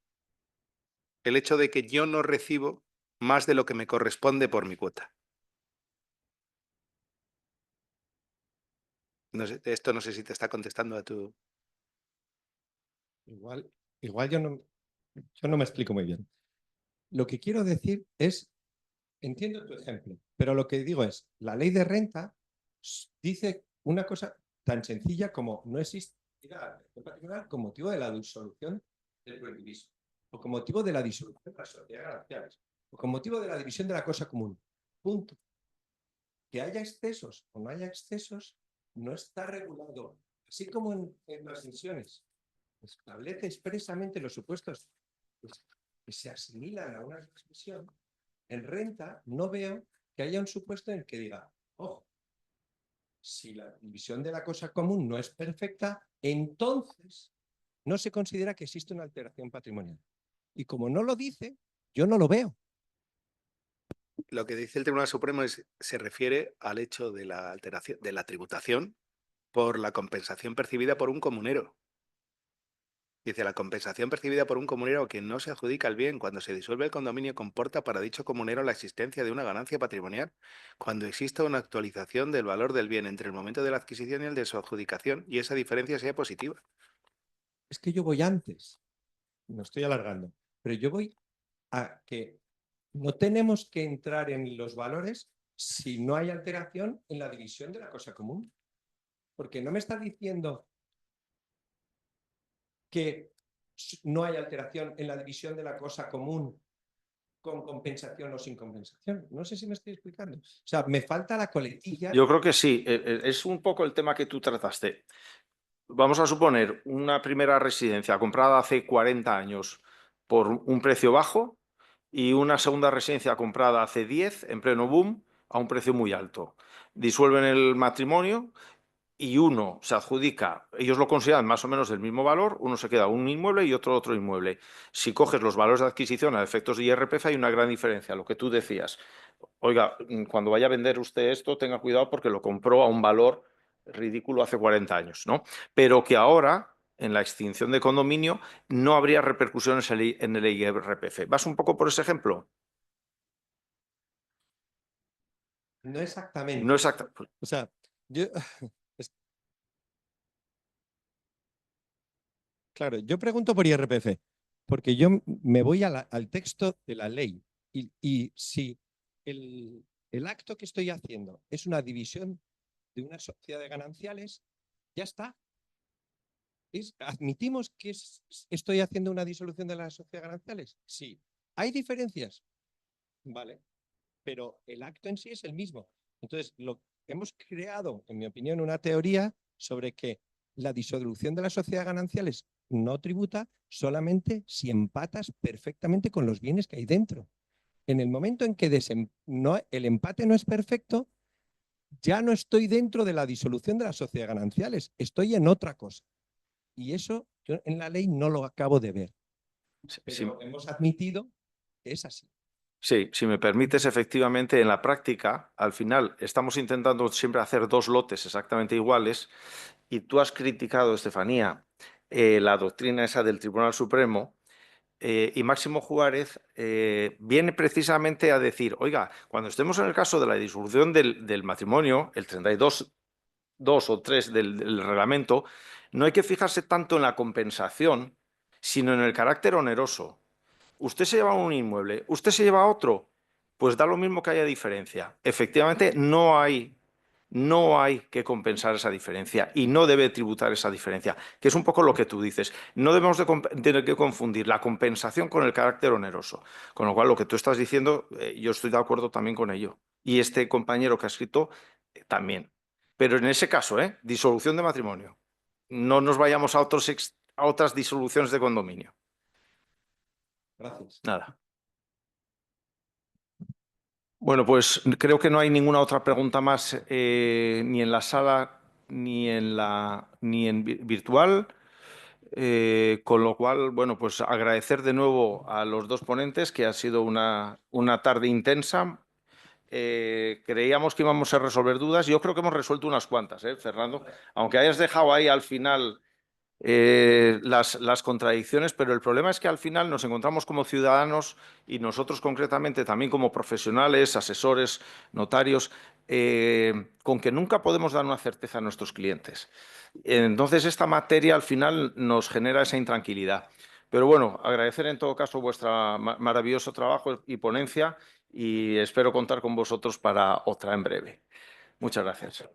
el hecho de que yo no recibo más de lo que me corresponde por mi cuota. No sé, esto no sé si te está contestando a tu... Igual yo no me explico muy bien. Lo que quiero decir es, entiendo tu ejemplo, pero lo que digo es, la ley de renta dice una cosa tan sencilla como no existe en particular con motivo de la disolución del prohibido, o con motivo de la disolución de las sociedades gananciales, o con motivo de la división de la cosa común. Punto. Que haya excesos o no haya excesos no está regulado, así como en las emisiones. Establece expresamente los supuestos que se asimilan a una transmisión. En renta no veo que haya un supuesto en el que diga, ojo, si la división de la cosa común no es perfecta, entonces no se considera que existe una alteración patrimonial. Y como no lo dice, yo no lo veo. Lo que dice el Tribunal Supremo se refiere al hecho de la alteración, de la tributación por la compensación percibida por un comunero. Dice, la compensación percibida por un comunero a quien no se adjudica el bien cuando se disuelve el condominio comporta para dicho comunero la existencia de una ganancia patrimonial cuando exista una actualización del valor del bien entre el momento de la adquisición y el de su adjudicación y esa diferencia sea positiva. Es que yo voy antes, no estoy alargando, pero yo voy a que no tenemos que entrar en los valores si no hay alteración en la división de la cosa común. Porque no me está diciendo que no hay alteración en la división de la cosa común con compensación o sin compensación. No sé si me estoy explicando. O sea, me falta la coletilla. Yo creo que sí. Es un poco el tema que tú trataste. Vamos a suponer una primera residencia comprada hace 40 años por un precio bajo y una segunda residencia comprada hace 10 en pleno boom a un precio muy alto. Disuelven el matrimonio y uno se adjudica, ellos lo consideran más o menos del mismo valor, uno se queda un inmueble y otro inmueble. Si coges los valores de adquisición a efectos de IRPF hay una gran diferencia, lo que tú decías. Oiga, cuando vaya a vender usted esto, tenga cuidado porque lo compró a un valor ridículo hace 40 años, ¿no? Pero que ahora, en la extinción de condominio, no habría repercusiones en el IRPF. ¿Vas un poco por ese ejemplo? No exactamente. No exactamente. O sea, yo... Claro, yo pregunto por IRPF, porque yo me voy al texto de la ley y si el acto que estoy haciendo es una división de una sociedad de gananciales, ya está. ¿Admitimos que estoy haciendo una disolución de las sociedades gananciales? Sí. ¿Hay diferencias? Vale. Pero el acto en sí es el mismo. Entonces, hemos creado, en mi opinión, una teoría sobre que la disolución de las sociedades gananciales no tributa solamente si empatas perfectamente con los bienes que hay dentro. En el momento en que el empate no es perfecto, ya no estoy dentro de la disolución de las sociedades gananciales, estoy en otra cosa. Y eso yo en la ley no lo acabo de ver. Pero hemos admitido que es así. Sí, si me permites, efectivamente, en la práctica, al final, estamos intentando siempre hacer dos lotes exactamente iguales y tú has criticado, Estefanía, la doctrina esa del Tribunal Supremo y Máximo Juárez viene precisamente a decir, oiga, cuando estemos en el caso de la disolución del matrimonio, el 32.2 o 3 del reglamento, no hay que fijarse tanto en la compensación, sino en el carácter oneroso. Usted se lleva un inmueble, usted se lleva otro, pues da lo mismo que haya diferencia. Efectivamente, no hay que compensar esa diferencia y no debe tributar esa diferencia, que es un poco lo que tú dices. No debemos de tener que confundir la compensación con el carácter oneroso. Con lo cual, lo que tú estás diciendo, yo estoy de acuerdo también con ello. Y este compañero que ha escrito, también. Pero en ese caso, disolución de matrimonio. No nos vayamos a otros a otras disoluciones de condominio. Gracias. Nada. Bueno, pues creo que no hay ninguna otra pregunta más ni en la sala ni en virtual. Con lo cual, bueno, pues agradecer de nuevo a los dos ponentes, que ha sido una tarde intensa. Creíamos que íbamos a resolver dudas. Yo creo que hemos resuelto unas cuantas, Fernando. Aunque hayas dejado ahí al final las contradicciones, pero el problema es que al final nos encontramos como ciudadanos y nosotros concretamente también como profesionales, asesores, notarios, con que nunca podemos dar una certeza a nuestros clientes. Entonces esta materia al final nos genera esa intranquilidad. Pero bueno, agradecer en todo caso vuestro maravilloso trabajo y ponencia y espero contar con vosotros para otra en breve. Muchas gracias.